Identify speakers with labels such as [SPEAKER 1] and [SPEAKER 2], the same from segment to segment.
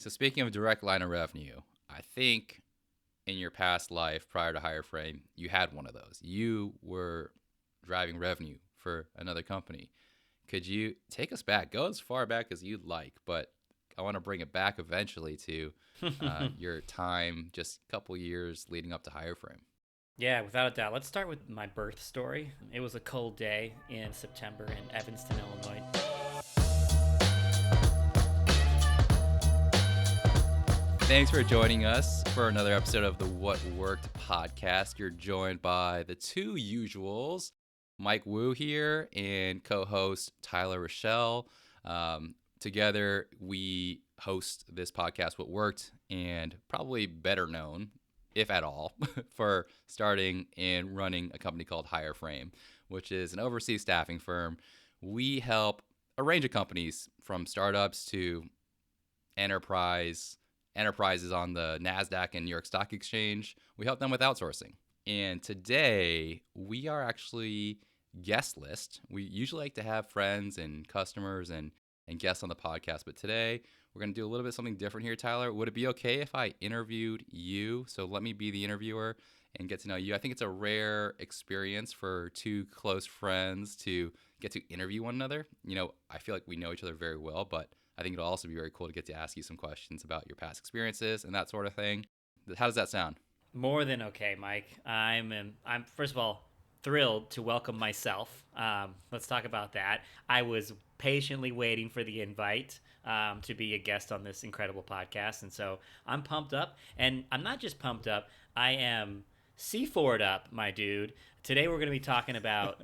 [SPEAKER 1] So speaking of direct line of revenue, I think in your past life prior to Hireframe, you had one of those. You were driving revenue for another company. Could you take us back? Go as far back as you'd like, but I want to bring it back eventually to your time, just a couple years leading up to Hireframe.
[SPEAKER 2] Yeah, without a doubt. Let's start with my birth story. It was a cold day in September in Evanston, Illinois.
[SPEAKER 1] Thanks for joining us for another episode of the What Worked podcast. You're joined by the two usuals, Mike Wu here and co-host Tyler Rachal. Together, we host this podcast, What Worked, and probably better known, if at all, for starting and running a company called Hireframe, which is an overseas staffing firm. We help a range of companies from startups to enterprises on the NASDAQ and New York Stock Exchange. We help them with outsourcing. And today we are actually guest list. We usually like to have friends and customers and guests on the podcast, but today we're going to do a little bit something different here, Tyler. Would it be okay if I interviewed you? So let me be the interviewer and get to know you. I think it's a rare experience for two close friends to get to interview one another. I feel like we know each other very well, but I think it'll also be very cool to get to ask you some questions about your past experiences and that sort of thing. How does that sound?
[SPEAKER 2] More than okay, Mike. I'm first of all thrilled to welcome myself. Let's talk about that. I was patiently waiting for the invite to be a guest on this incredible podcast, and so I'm pumped up. And I'm not just pumped up. I am C4'd up, my dude. Today we're going to be talking about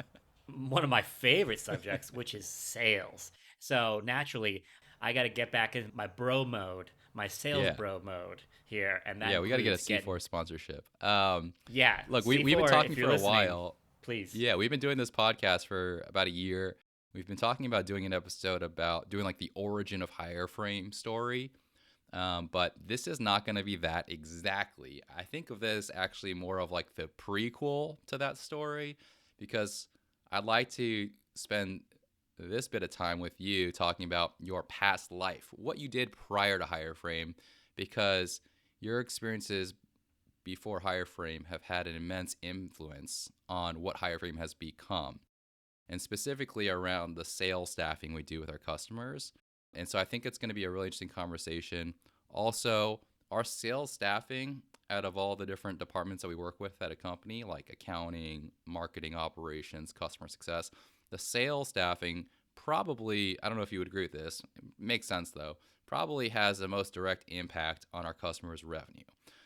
[SPEAKER 2] one of my favorite subjects, which is sales. So naturally, I got to get back in my bro mode, my sales
[SPEAKER 1] Yeah.
[SPEAKER 2] bro mode here, and that
[SPEAKER 1] Yeah, we got to get a
[SPEAKER 2] includes getting
[SPEAKER 1] C4 sponsorship.
[SPEAKER 2] yeah,
[SPEAKER 1] Look, we've been
[SPEAKER 2] C4.
[SPEAKER 1] talking
[SPEAKER 2] If you're
[SPEAKER 1] for a
[SPEAKER 2] listening,
[SPEAKER 1] while.
[SPEAKER 2] please.
[SPEAKER 1] Yeah, we've been doing this podcast for about a year. We've been talking about doing an episode about doing like the origin of Hireframe story. But this is not going to be that exactly. I think of this actually more of like the prequel to that story because I'd like to spend this bit of time with you talking about your past life, what you did prior to Hireframe, because your experiences before Hireframe have had an immense influence on what Hireframe has become, and specifically around the sales staffing we do with our customers. And so I think it's going to be a really interesting conversation. Also, our sales staffing out of all the different departments that we work with at a company, like accounting, marketing, operations, customer success, the sales staffing probably, I don't know if you would agree with this, it makes sense though, probably has the most direct impact on our customers' revenue.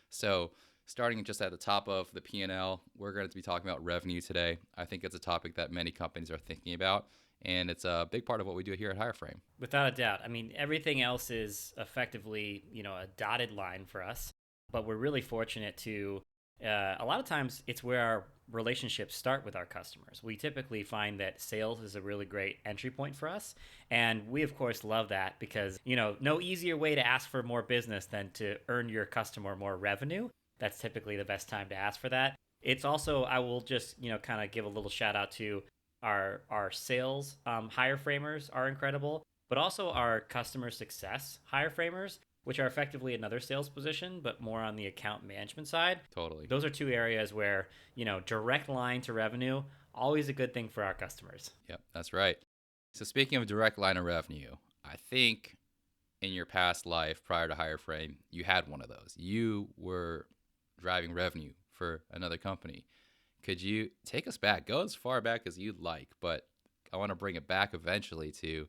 [SPEAKER 1] So starting just at the top of the P&L, we're going to be talking about revenue today. I think it's a topic that many companies are thinking about, and it's a big part of what we do here at Hireframe.
[SPEAKER 2] Without a doubt. I mean, everything else is effectively, a dotted line for us, but we're really fortunate to. A lot of times, it's where our relationships start with our customers. We typically find that sales is a really great entry point for us, and we of course love that because no easier way to ask for more business than to earn your customer more revenue. That's typically the best time to ask for that. It's also, I will just kind of give a little shout out to our sales hire framers are incredible, but also our customer success hire framers, which are effectively another sales position, but more on the account management side.
[SPEAKER 1] Totally.
[SPEAKER 2] Those are two areas where direct line to revenue, always a good thing for our customers.
[SPEAKER 1] Yep, that's right. So speaking of direct line of revenue, I think in your past life prior to Hireframe, you had one of those. You were driving revenue for another company. Could you take us back? Go as far back as you'd like, but I want to bring it back eventually to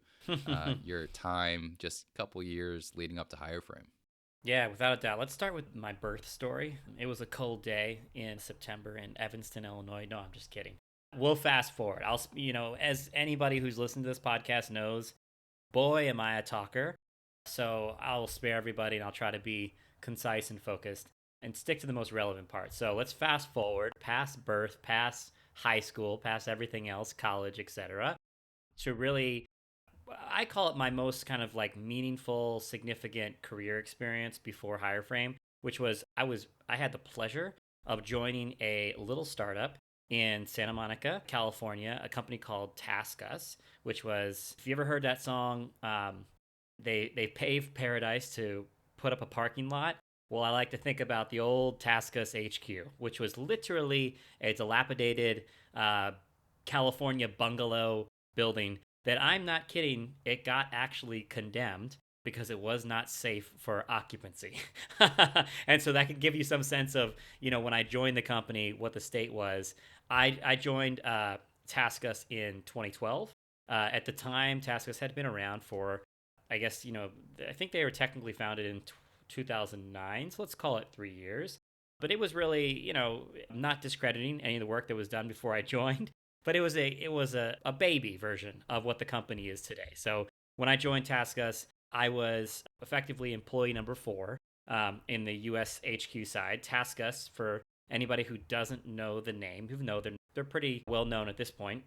[SPEAKER 1] your time, just a couple years leading up to Hireframe.
[SPEAKER 2] Yeah, without a doubt. Let's start with my birth story. It was a cold day in September in Evanston, Illinois. No, I'm just kidding. We'll fast forward. As anybody who's listened to this podcast knows, boy, am I a talker. So I'll spare everybody and I'll try to be concise and focused and stick to the most relevant parts. So let's fast forward past birth, past high school, past everything else, college, etc. To really, I call it my most kind of like meaningful, significant career experience before Hireframe, which was I had the pleasure of joining a little startup in Santa Monica, California, a company called TaskUs, which was, if you ever heard that song, they paved paradise to put up a parking lot? Well, I like to think about the old TaskUs HQ, which was literally a dilapidated California bungalow building that, I'm not kidding, it got actually condemned because it was not safe for occupancy. And so that could give you some sense of, when I joined the company, what the state was. I joined TaskUs in 2012. At the time, TaskUs had been around for, I guess, I think they were technically founded in 2009, so let's call it 3 years. But it was really, not discrediting any of the work that was done before I joined, but it was a baby version of what the company is today. So when I joined TaskUs, I was effectively employee number 4 in the US HQ side. TaskUs, for anybody who doesn't know the name, who know they're pretty well known at this point.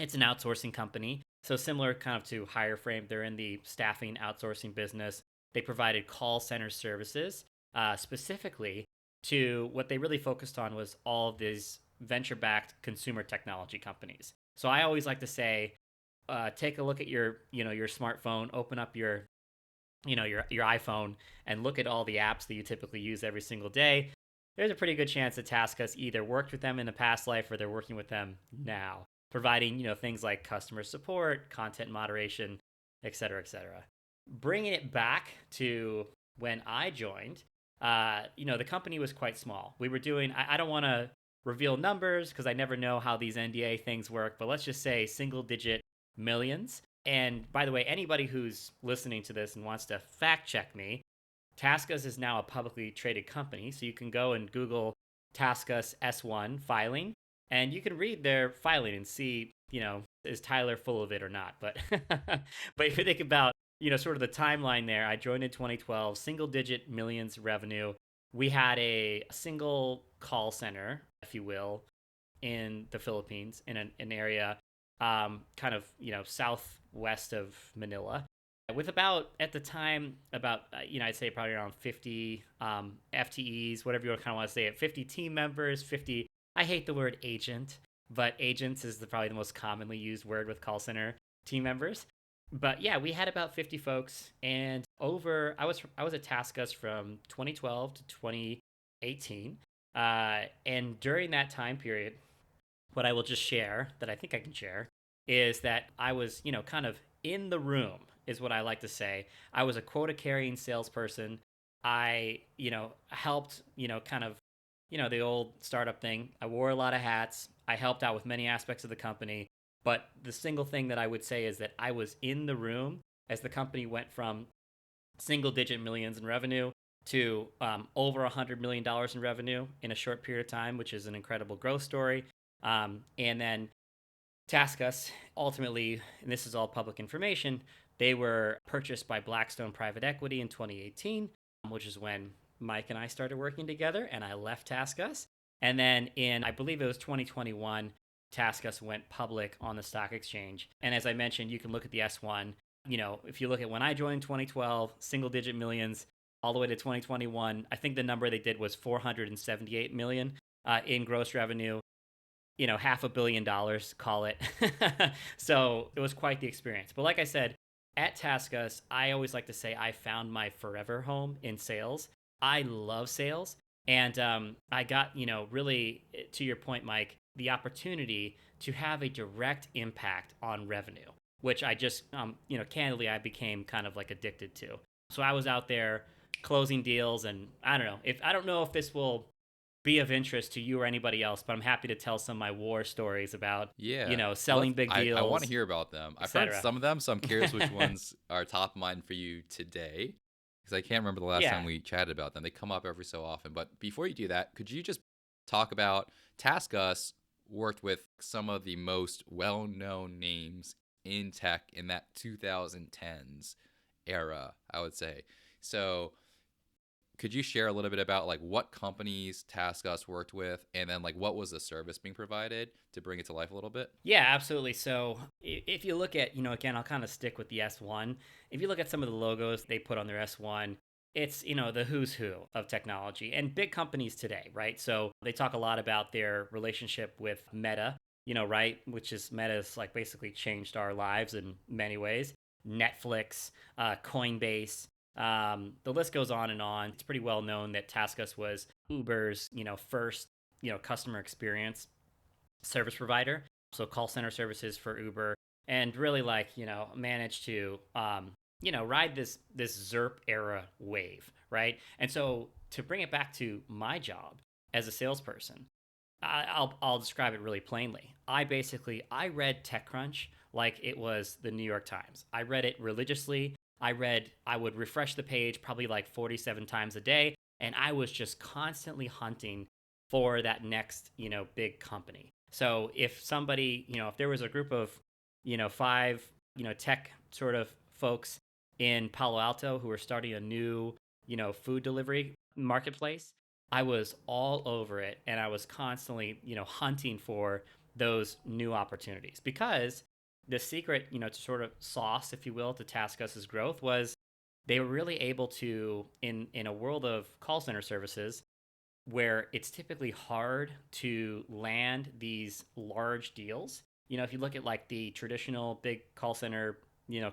[SPEAKER 2] It's an outsourcing company. So similar kind of to Hireframe, they're in the staffing outsourcing business. They provided call center services, specifically to what they really focused on was all of these venture-backed consumer technology companies. So I always like to say, take a look at your smartphone, open up your iPhone, and look at all the apps that you typically use every single day. There's a pretty good chance that TaskUs either worked with them in a past life or they're working with them now, providing things like customer support, content moderation, et cetera, et cetera. Bringing it back to when I joined, the company was quite small. We were doing, I don't want to reveal numbers because I never know how these NDA things work, but let's just say single digit millions. And by the way, anybody who's listening to this and wants to fact check me, TaskUs is now a publicly traded company. So you can go and Google TaskUs S1 filing, and you can read their filing and see, is Tyler full of it or not? But but if you think about, sort of the timeline there, I joined in 2012, single digit millions revenue. We had a single call center, if you will, in the Philippines, in an area kind of, southwest of Manila, with about, at the time, about, I'd say probably around 50 FTEs, whatever you kind of want to say it, 50 team members, 50, I hate the word agent, but agents is probably the most commonly used word with call center team members. But yeah, we had about 50 folks, and I was at TaskUs from 2012 to 2018. And during that time period, what I will just share that I think I can share is that I was, kind of in the room, is what I like to say. I was a quota carrying salesperson. I, helped, kind of, the old startup thing. I wore a lot of hats. I helped out with many aspects of the company. But the single thing that I would say is that I was in the room as the company went from single digit millions in revenue to over $100 million in revenue in a short period of time, which is an incredible growth story. And then TaskUs, ultimately, and this is all public information, they were purchased by Blackstone Private Equity in 2018, which is when Mike and I started working together, and I left TaskUs. And then in, I believe it was 2021, TaskUs went public on the stock exchange. And as I mentioned, you can look at the S1. If you look at when I joined 2012, single digit millions, all the way to 2021, I think the number they did was 478 million in gross revenue. $500 million, call it. So it was quite the experience. But like I said, at TaskUs, I always like to say I found my forever home in sales. I love sales. And I got, really, to your point, Mike, the opportunity to have a direct impact on revenue, which I just, candidly, I became kind of like addicted to. So I was out there closing deals, and I don't know if this will be of interest to you or anybody else, but I'm happy to tell some of my war stories about,
[SPEAKER 1] Yeah.
[SPEAKER 2] selling big
[SPEAKER 1] I want to
[SPEAKER 2] deals,
[SPEAKER 1] hear about them. I've heard
[SPEAKER 2] etc.
[SPEAKER 1] some of them, so I'm curious which ones are top of mind for you today, because I can't remember the last time
[SPEAKER 2] Yeah.
[SPEAKER 1] we chatted about them. They come up every so often. But before you do that, could you just talk about TaskUs worked with some of the most well-known names in tech in that 2010s era, I would say. So could you share a little bit about like what companies TaskUs worked with, and then like what was the service being provided to bring it to life a little bit?
[SPEAKER 2] Yeah, absolutely. So if you look at, again, I'll kind of stick with the S1. If you look at some of the logos they put on their S1, it's, the who's who of technology and big companies today, right? So they talk a lot about their relationship with Meta, right? Which is Meta's like basically changed our lives in many ways. Netflix, Coinbase. The list goes on and on. It's pretty well known that TaskUs was Uber's, first, customer experience service provider. So call center services for Uber, and really managed to, ride this ZERP era wave, right? And so to bring it back to my job as a salesperson, I'll describe it really plainly. I read TechCrunch like it was the New York Times. I read it religiously. I would refresh the page probably like 47 times a day, and I was just constantly hunting for that next, big company. So if somebody, if there was a group of, five, tech sort of folks in Palo Alto who were starting a new, food delivery marketplace, I was all over it, and I was constantly, hunting for those new opportunities, because the secret, to sort of sauce, if you will, to TaskUs's growth was they were really able to, in a world of call center services, where it's typically hard to land these large deals. If you look at like the traditional big call center,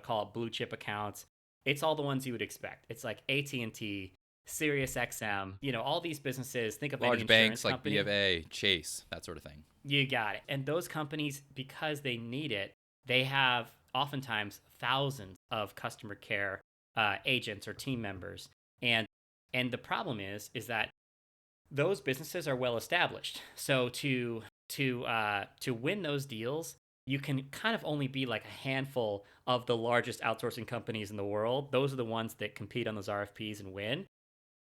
[SPEAKER 2] call it blue chip accounts, it's all the ones you would expect. It's like AT&T, SiriusXM, all these businesses. Think of any
[SPEAKER 1] Large
[SPEAKER 2] insurance
[SPEAKER 1] banks like B of
[SPEAKER 2] company.
[SPEAKER 1] A, Chase, that sort of thing.
[SPEAKER 2] You got it. And those companies, because they need it, they have oftentimes thousands of customer care agents or team members. And the problem is that those businesses are well established. So to win those deals, you can kind of only be like a handful of the largest outsourcing companies in the world. Those are the ones that compete on those RFPs and win.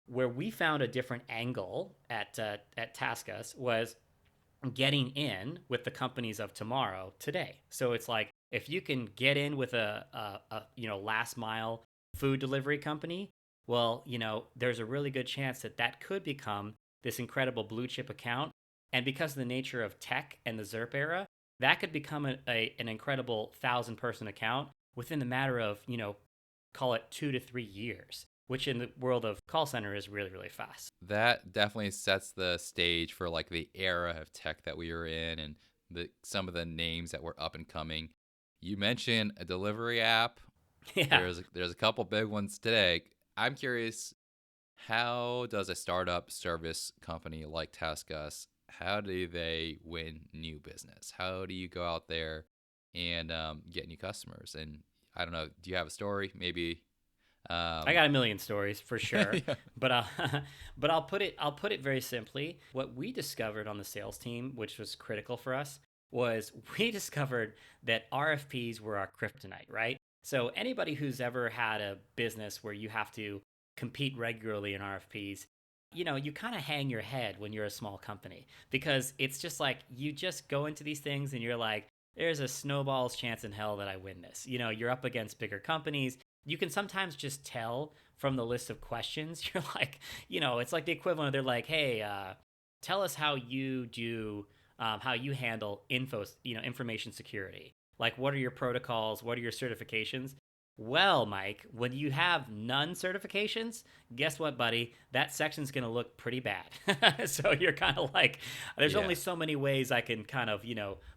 [SPEAKER 2] Where we found a different angle at TaskUs was getting in with the companies of tomorrow today. So it's like if you can get in with a last mile food delivery company, well, there's a really good chance that that could become this incredible blue chip account. And because of the nature of tech and the ZERP era, that could become an incredible 1,000-person account within the matter of, call it 2 to 3 years, which in the world of call center is really, really fast.
[SPEAKER 1] That definitely sets the stage for like the era of tech that we were in, and some of the names that were up and coming. You mentioned a delivery app.
[SPEAKER 2] Yeah.
[SPEAKER 1] There's a couple big ones today. I'm curious, how does a startup service company like TaskUs, how do they win new business? How do you go out there and get new customers? And I don't know, do you have a story? Maybe.
[SPEAKER 2] I
[SPEAKER 1] Um,
[SPEAKER 2] got a million stories for sure,
[SPEAKER 1] yeah.
[SPEAKER 2] but but I'll put it very simply. What we discovered on the sales team, which was critical for us, was we discovered that RFPs were our kryptonite, right? So anybody who's ever had a business where you have to compete regularly in RFPs, you kind of hang your head when you're a small company, because it's just like you just go into these things and you're like, there's a snowball's chance in hell that I win this. You're up against bigger companies. You can sometimes just tell from the list of questions. You're like, it's like the equivalent of, they're like, hey, tell us how you do, how you handle information security. Like, what are your protocols? What are your certifications? Well, Mike, when you have none certifications, guess what, buddy? That section's going to look pretty bad. So you're kind of like, there's
[SPEAKER 1] Yeah.
[SPEAKER 2] only so many ways I can kind of,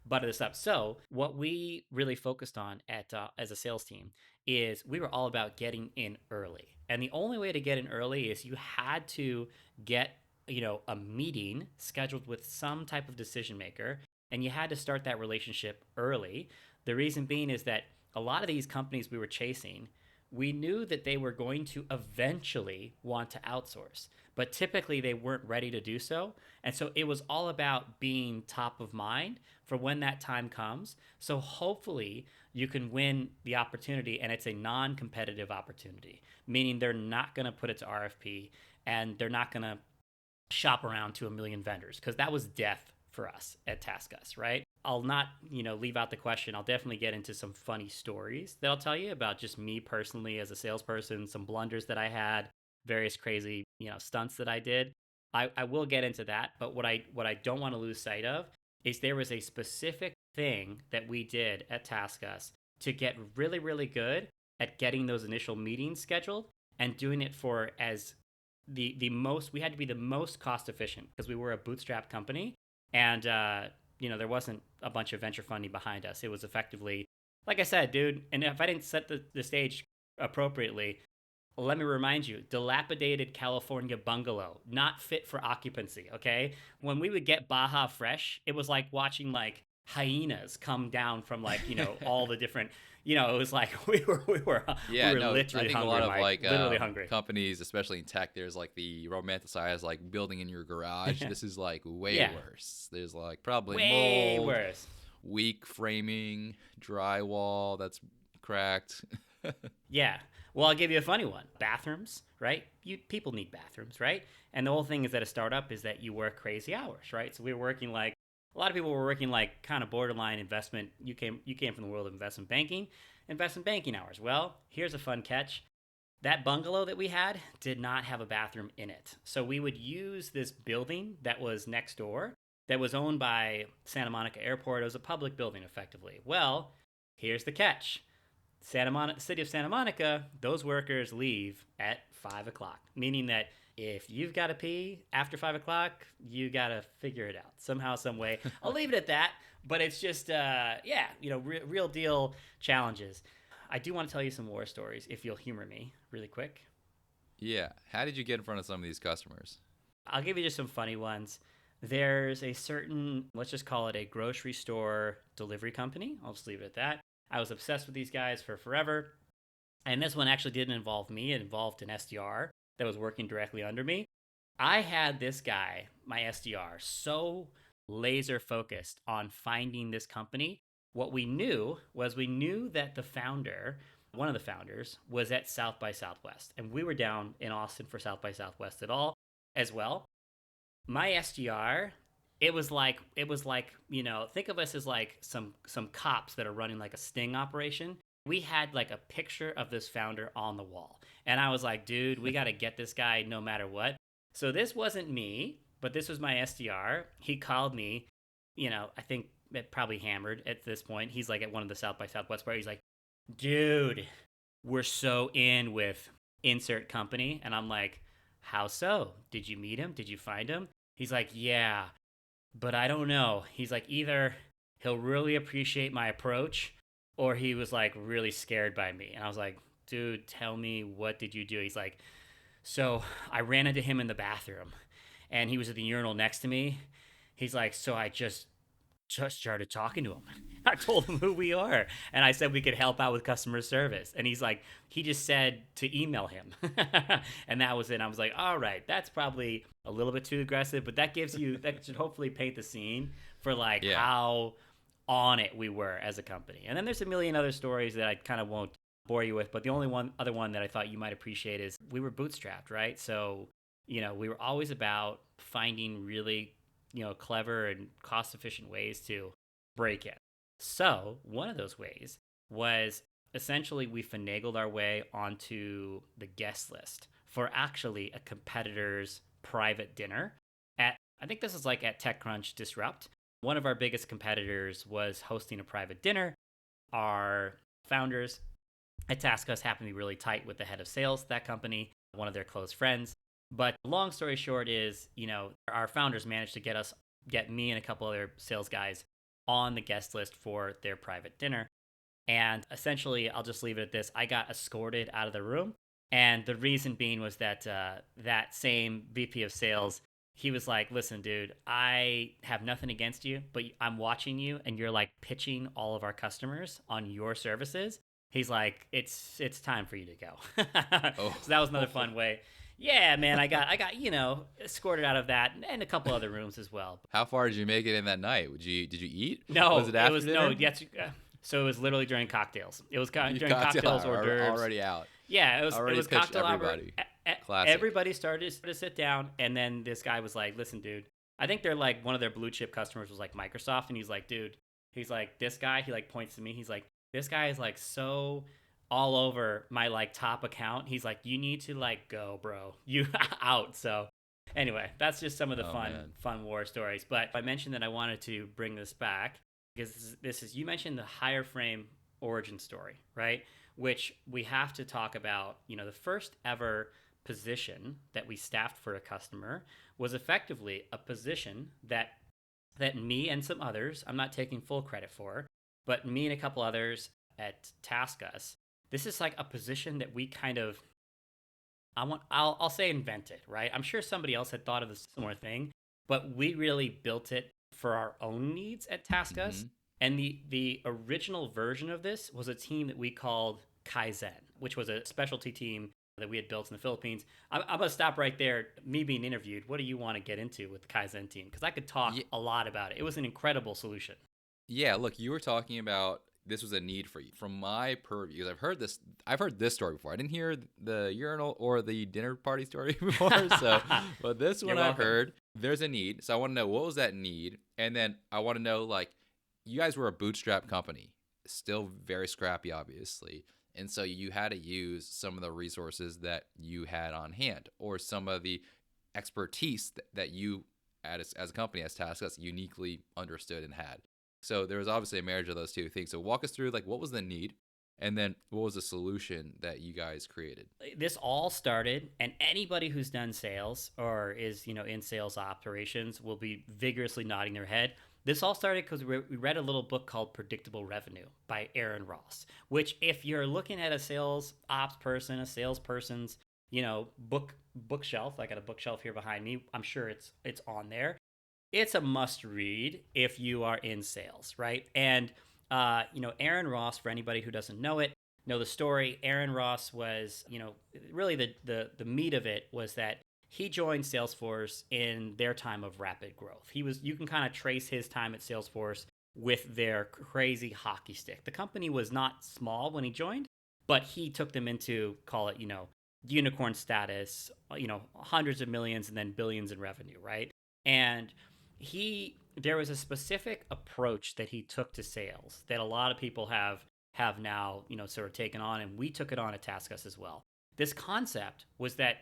[SPEAKER 2] butter this up. So what we really focused on at as a sales team is we were all about getting in early. And the only way to get in early is you had to get, a meeting scheduled with some type of decision maker, and you had to start that relationship early. The reason being is that a lot of these companies we were chasing, we knew that they were going to eventually want to outsource, but typically they weren't ready to do so. And so it was all about being top of mind for when that time comes. So hopefully you can win the opportunity, and it's a non competitive opportunity, meaning they're not going to put it to RFP, and they're not going to shop around to a million vendors, because that was death for us at TaskUs, right? I'll not, leave out the question. I'll definitely get into some funny stories that I'll tell you about just me personally as a salesperson, some blunders that I had, various crazy, stunts that I did. I will get into that, but what I don't want to lose sight of is there was a specific thing that we did at TaskUs to get really, really good at getting those initial meetings scheduled and doing it for as the most. We had to be the most cost efficient because we were a bootstrap company, and there wasn't a bunch of venture funding behind us. It was effectively, like I said, dude. And if I didn't set the stage appropriately, Let me remind you, dilapidated California bungalow, not fit for occupancy, okay? When we would get Baja Fresh, it was like watching like hyenas come down from like, all the different, it was like we
[SPEAKER 1] Yeah,
[SPEAKER 2] were
[SPEAKER 1] no, I
[SPEAKER 2] literally
[SPEAKER 1] think a
[SPEAKER 2] hungry,
[SPEAKER 1] lot of
[SPEAKER 2] Mike,
[SPEAKER 1] like
[SPEAKER 2] literally hungry.
[SPEAKER 1] companies, especially in tech, there's like the romanticized like building in your garage. This is like way
[SPEAKER 2] Yeah,
[SPEAKER 1] worse. There's like probably
[SPEAKER 2] way
[SPEAKER 1] mold,
[SPEAKER 2] worse.
[SPEAKER 1] weak framing, drywall that's cracked.
[SPEAKER 2] Yeah. Well, I'll give you a funny one. Bathrooms, right? People need bathrooms, right? And the whole thing is that a startup is that you work crazy hours, right? So we were working like a lot of people were working like kind of borderline investment. You came from the world of investment banking hours. Well, here's a fun catch. That bungalow that we had did not have a bathroom in it. So we would use this building that was next door that was owned by Santa Monica Airport. It was a public building effectively. Well, here's the catch. City of Santa Monica, those workers leave at 5 o'clock, meaning that if you've got to pee after 5 o'clock, you got to figure it out somehow, some way. I'll leave it at that. But it's just, yeah, real deal challenges. I do want to tell you some war stories if you'll humor me really quick.
[SPEAKER 1] Yeah. How did you get in front of some of these customers?
[SPEAKER 2] I'll give you just some funny ones. There's a certain, let's just call it a grocery store delivery company. I'll just leave it at that. I was obsessed with these guys for forever. And this one actually didn't involve me. It involved an SDR that was working directly under me. I had this guy, my SDR, so laser focused on finding this company. What we knew that the founder, one of the founders, was at South by Southwest. And we were down in Austin for South by Southwest at all as well. My SDR, it was like, think of us as like some cops that are running like a sting operation. We had like a picture of this founder on the wall. And I was like, dude, we got to get this guy no matter what. So this wasn't me, but this was my SDR. He called me, I think it probably hammered at this point. He's like at one of the South by Southwest parties. He's like, dude, we're so in with insert company. And I'm like, how so? Did you meet him? Did you find him? He's like, yeah, but I don't know. He's like, either he'll really appreciate my approach or he was like really scared by me. And I was like, dude, tell me, what did you do? He's like, so I ran into him in the bathroom and he was at the urinal next to me. He's like, so I just started talking to him. I told him who we are. And I said we could help out with customer service. And he's like, he just said to email him. And that was it. I was like, all right, that's probably a little bit too aggressive, but that should hopefully paint the scene for like
[SPEAKER 1] Yeah.
[SPEAKER 2] how on it we were as a company. And then there's a million other stories that I kind of won't bore you with. But the only other one that I thought you might appreciate is we were bootstrapped, right? So, we were always about finding really clever and cost efficient ways to break in. So one of those ways was essentially we finagled our way onto the guest list for actually a competitor's private dinner at, I think this is like at TechCrunch Disrupt. One of our biggest competitors was hosting a private dinner. Our founders at TaskUs happened to be really tight with the head of sales, that company, one of their close friends. But long story short is, our founders managed to get me and a couple other sales guys on the guest list for their private dinner. And essentially, I'll just leave it at this. I got escorted out of the room. And the reason being was that that same VP of sales, he was like, listen, dude, I have nothing against you, but I'm watching you and you're like pitching all of our customers on your services. He's like, it's time for you to go.
[SPEAKER 1] Oh.
[SPEAKER 2] So that was another fun way. Yeah, man, I got escorted out of that and a couple other rooms as well.
[SPEAKER 1] How far did you make it in that night? Did you eat?
[SPEAKER 2] No,
[SPEAKER 1] Was it after
[SPEAKER 2] no.
[SPEAKER 1] dinner?
[SPEAKER 2] Yes, so it was literally during cocktails. It was during
[SPEAKER 1] Cocktail
[SPEAKER 2] cocktails, hors
[SPEAKER 1] hour,
[SPEAKER 2] d'oeuvres.
[SPEAKER 1] already out.
[SPEAKER 2] Yeah,
[SPEAKER 1] Already
[SPEAKER 2] it was
[SPEAKER 1] pitched
[SPEAKER 2] cocktail hour.
[SPEAKER 1] everybody. Classic.
[SPEAKER 2] Everybody started to sit down, and then this guy was like, "Listen, dude, I think they're like one of their blue chip customers was like Microsoft," and he's like, "Dude, he's like this guy." He like points to me. He's like, "This guy is like so all over my like top account." He's like, "You need to like go, bro. You out." So anyway, that's just some of the fun war stories. But I mentioned that I wanted to bring this back because this is you mentioned the Hireframe origin story, right? Which we have to talk about. The first ever position that we staffed for a customer was effectively a position that me and some others, I'm not taking full credit for, but me and a couple others at TaskUs, this is like a position that we kind of I'll say invented, right? I'm sure somebody else had thought of a similar thing, but we really built it for our own needs at TaskUs.
[SPEAKER 1] Hmm.
[SPEAKER 2] And the original version of this was a team that we called Kaizen, which was a specialty team that we had built in the Philippines. I'm going to stop right there. Me being interviewed, what do you want to get into with the Kaizen team? Because I could talk a lot about it. It was an incredible solution.
[SPEAKER 1] Yeah, look, you were talking about this was a need for you. From my purview, I've heard this story before. I didn't hear the urinal or the dinner party story before, so but this
[SPEAKER 2] You're
[SPEAKER 1] one I've
[SPEAKER 2] welcome.
[SPEAKER 1] heard. There's a need. So I want to know what was that need? And then I want to know like you guys were a bootstrap company, still very scrappy obviously. And so you had to use some of the resources that you had on hand or some of the expertise that you as a company as TaskUs uniquely understood and had. So there was obviously a marriage of those two things. So walk us through like what was the need, and then what was the solution that you guys created?
[SPEAKER 2] This all started, and anybody who's done sales or is in sales operations will be vigorously nodding their head. This all started because we read a little book called Predictable Revenue by Aaron Ross, which if you're looking at a sales ops person, a salesperson's bookshelf, I got a bookshelf here behind me, I'm sure it's on there. It's a must read if you are in sales, right? And Aaron Ross, for anybody who doesn't know the story. Aaron Ross was, really the meat of it was that he joined Salesforce in their time of rapid growth. You can kind of trace his time at Salesforce with their crazy hockey stick. The company was not small when he joined, but he took them into, call it, unicorn status, hundreds of millions and then billions in revenue, right? And there was a specific approach that he took to sales that a lot of people have now, sort of taken on, and we took it on at TaskUs as well. This concept was that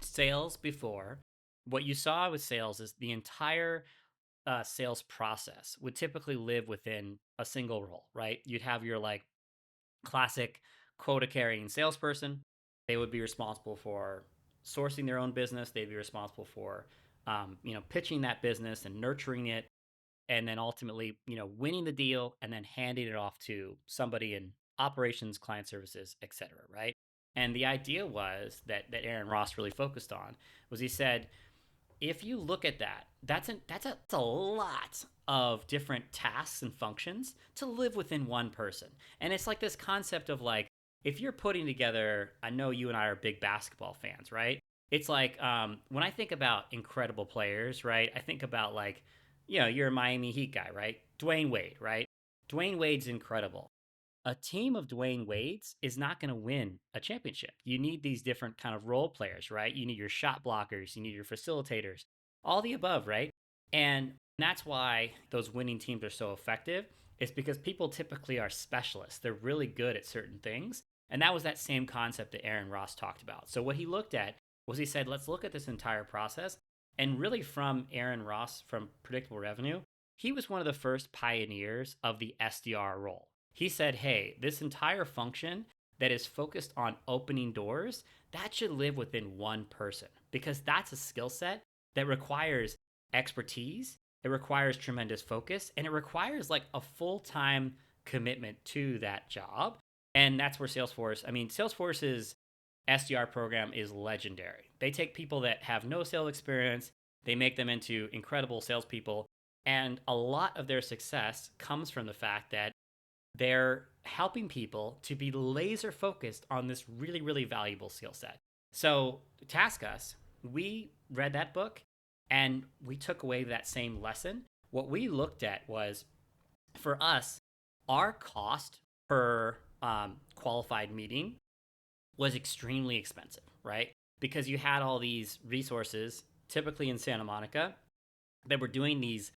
[SPEAKER 2] sales before, what you saw with sales is the entire sales process would typically live within a single role, right? You'd have your like classic quota carrying salesperson. They would be responsible for sourcing their own business. They'd be responsible for, pitching that business and nurturing it, and then ultimately, winning the deal and then handing it off to somebody in operations, client services, etc. Right? And the idea was that Aaron Ross really focused on was he said, if you look at that, that's a lot of different tasks and functions to live within one person. And it's like this concept of like if you're putting together, I know you and I are big basketball fans, right? It's like when I think about incredible players, right? I think about like, you're a Miami Heat guy, right? Dwayne Wade, right? Dwayne Wade's incredible. A team of Dwayne Wade's is not going to win a championship. You need these different kind of role players, right? You need your shot blockers, you need your facilitators, all the above, right? And that's why those winning teams are so effective. It's because people typically are specialists. They're really good at certain things. And that was that same concept that Aaron Ross talked about. So what he looked at was he said, let's look at this entire process. And really from Aaron Ross from Predictable Revenue, he was one of the first pioneers of the SDR role. He said, hey, this entire function that is focused on opening doors, that should live within one person because that's a skill set that requires expertise, it requires tremendous focus, and it requires like a full-time commitment to that job. And that's where Salesforce's SDR program is legendary. They take people that have no sales experience, they make them into incredible salespeople, and a lot of their success comes from the fact that they're helping people to be laser focused on this really, really valuable skill set. So, TaskUs, we read that book and we took away that same lesson. What we looked at was for us, our cost per qualified meeting was extremely expensive, right? Because you had all these resources, typically in Santa Monica, that were doing these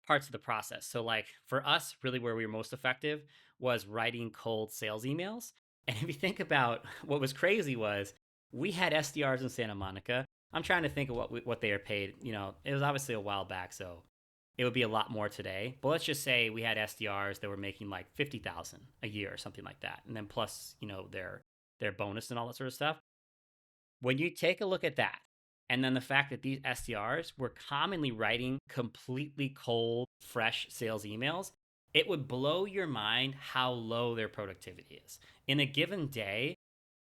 [SPEAKER 2] parts of the process. So, like for us, really where we were most effective was writing cold sales emails. And if you think about what was crazy was we had SDRs in Santa Monica. I'm trying to think of what they are paid. It was obviously a while back, so it would be a lot more today. But let's just say we had SDRs that were making like 50,000 a year or something like that, and then plus their bonus and all that sort of stuff. When you take a look at that, and then the fact that these SDRs were commonly writing completely cold, fresh sales emails, it would blow your mind how low their productivity is. In a given day,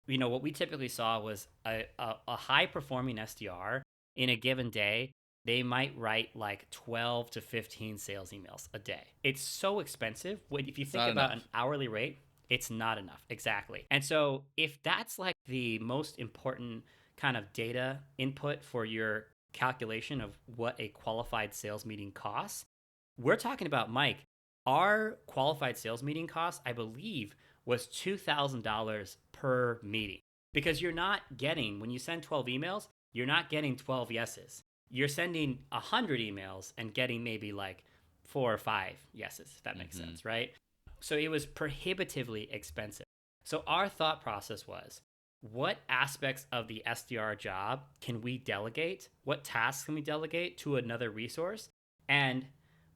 [SPEAKER 2] what we typically saw was a high performing SDR in a given day, they might write like 12 to 15 sales emails a day. It's so expensive. If you
[SPEAKER 1] It's
[SPEAKER 2] think
[SPEAKER 1] not
[SPEAKER 2] about an
[SPEAKER 1] enough.
[SPEAKER 2] hourly rate, it's not enough. Exactly. And so if that's like the most important kind of data input for your calculation of what a qualified sales meeting costs, we're talking about, Mike, our qualified sales meeting cost, I believe, was $2,000 per meeting. Because you're not getting, when you send 12 emails, you're not getting 12 yeses. You're sending 100 emails and getting maybe like 4 or 5 yeses, if that makes
[SPEAKER 1] Mm-hmm.
[SPEAKER 2] sense, right? So it was prohibitively expensive. So our thought process was, what aspects of the SDR job can we delegate? What tasks can we delegate to another resource? And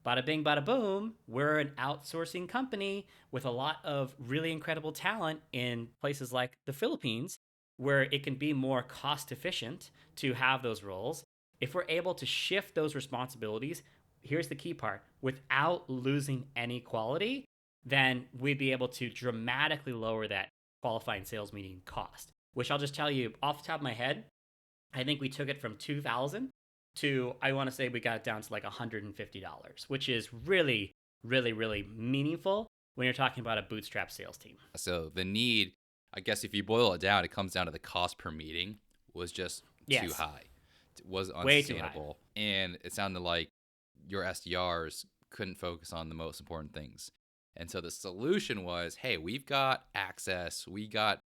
[SPEAKER 2] bada bing, bada boom, we're an outsourcing company with a lot of really incredible talent in places like the Philippines, where it can be more cost efficient to have those roles. If we're able to shift those responsibilities, here's the key part, without losing any quality, then we'd be able to dramatically lower that qualifying sales meeting cost, which I'll just tell you off the top of my head, I think we took it from 2000 to, I want to say we got it down to like $150, which is really, really, really meaningful when you're talking about a bootstrap sales team.
[SPEAKER 1] So the need, I guess, if you boil it down, it comes down to the cost per meeting was just too
[SPEAKER 2] Yes,
[SPEAKER 1] high. It was
[SPEAKER 2] way too high.
[SPEAKER 1] unsustainable, and it sounded like your SDRs couldn't focus on the most important things. And so the solution was, hey, we've got access, we got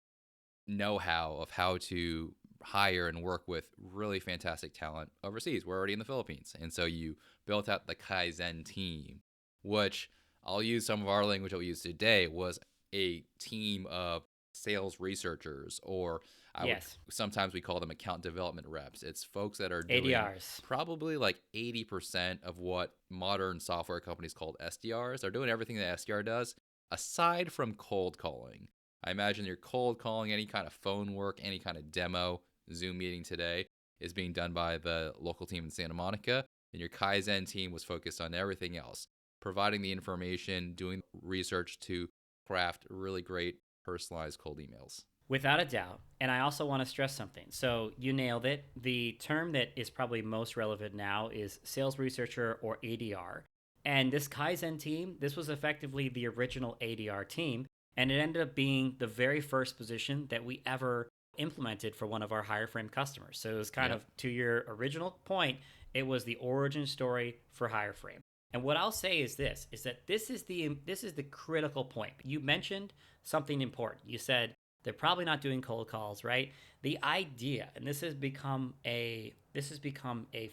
[SPEAKER 1] know-how of how to hire and work with really fantastic talent overseas. We're already in the Philippines. And so you built out the Kaizen team, which I'll use some of our language that we use today, was a team of sales researchers, or I would
[SPEAKER 2] Yes,
[SPEAKER 1] sometimes we call them account development reps. It's folks that are doing
[SPEAKER 2] ADRs.
[SPEAKER 1] probably like 80% of what modern software companies called SDRs. They're doing everything that SDR does aside from cold calling. I imagine you're cold calling, any kind of phone work, any kind of demo. Zoom meeting today is being done by the local team in Santa Monica, and your Kaizen team was focused on everything else, providing the information, doing research to craft really great personalized cold emails.
[SPEAKER 2] Without a doubt. And I also want to stress something. So you nailed it. The term that is probably most relevant now is sales researcher, or ADR. And this Kaizen team, this was effectively the original ADR team. And it ended up being the very first position that we ever implemented for one of our HireFrame customers. So it was kind
[SPEAKER 1] Yep.
[SPEAKER 2] of, to your original point, it was the origin story for HireFrame. And what I'll say is this, is that this is the critical point. You mentioned something important. You said they're probably not doing cold calls, right? The idea, and this has become a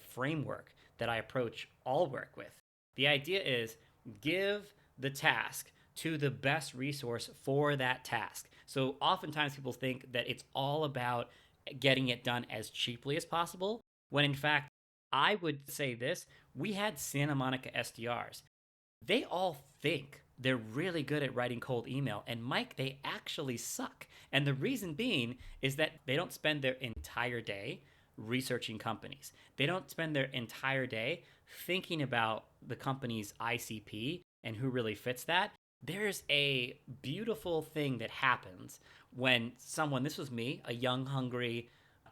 [SPEAKER 2] framework that I approach all work with. The idea is, give the task to the best resource for that task. So oftentimes people think that it's all about getting it done as cheaply as possible, when in fact, I would say this, we had Santa Monica SDRs. They all think they're really good at writing cold email. And Mike, they actually suck. And the reason being is that they don't spend their entire day researching companies. They don't spend their entire day thinking about the company's ICP and who really fits that. There's a beautiful thing that happens when someone, this was me, a young, hungry,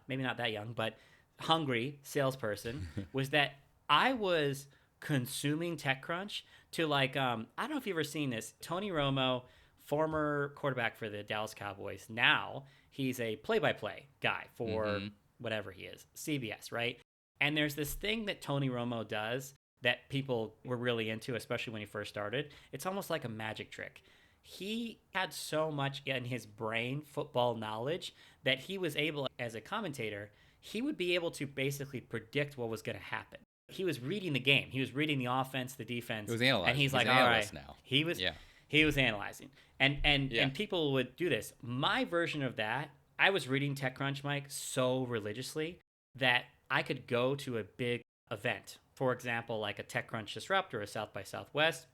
[SPEAKER 2] maybe not that young, but hungry salesperson, was that I was consuming TechCrunch to like, I don't know if you've ever seen this. Tony Romo, former quarterback for the Dallas Cowboys, now he's a play-by-play guy for
[SPEAKER 1] Mm-hmm.
[SPEAKER 2] whatever he is, CBS, right? And there's this thing that Tony Romo does that people were really into, especially when he first started. It's almost like a magic trick. He had so much in his brain, football knowledge, that he was able, as a commentator, he would be able to basically predict what was going to happen. He was reading the game. He was reading the offense, the
[SPEAKER 1] It
[SPEAKER 2] defense,
[SPEAKER 1] was
[SPEAKER 2] and
[SPEAKER 1] analyzing.
[SPEAKER 2] he's
[SPEAKER 1] He's
[SPEAKER 2] like,
[SPEAKER 1] an
[SPEAKER 2] "All right."
[SPEAKER 1] analyst now.
[SPEAKER 2] He was
[SPEAKER 1] Yeah.
[SPEAKER 2] he was analyzing, and and
[SPEAKER 1] Yeah.
[SPEAKER 2] and people would do this. My version of that, I was reading TechCrunch, Mike, so religiously that I could go to a big event, for example, like a TechCrunch Disrupt or a South by Southwest,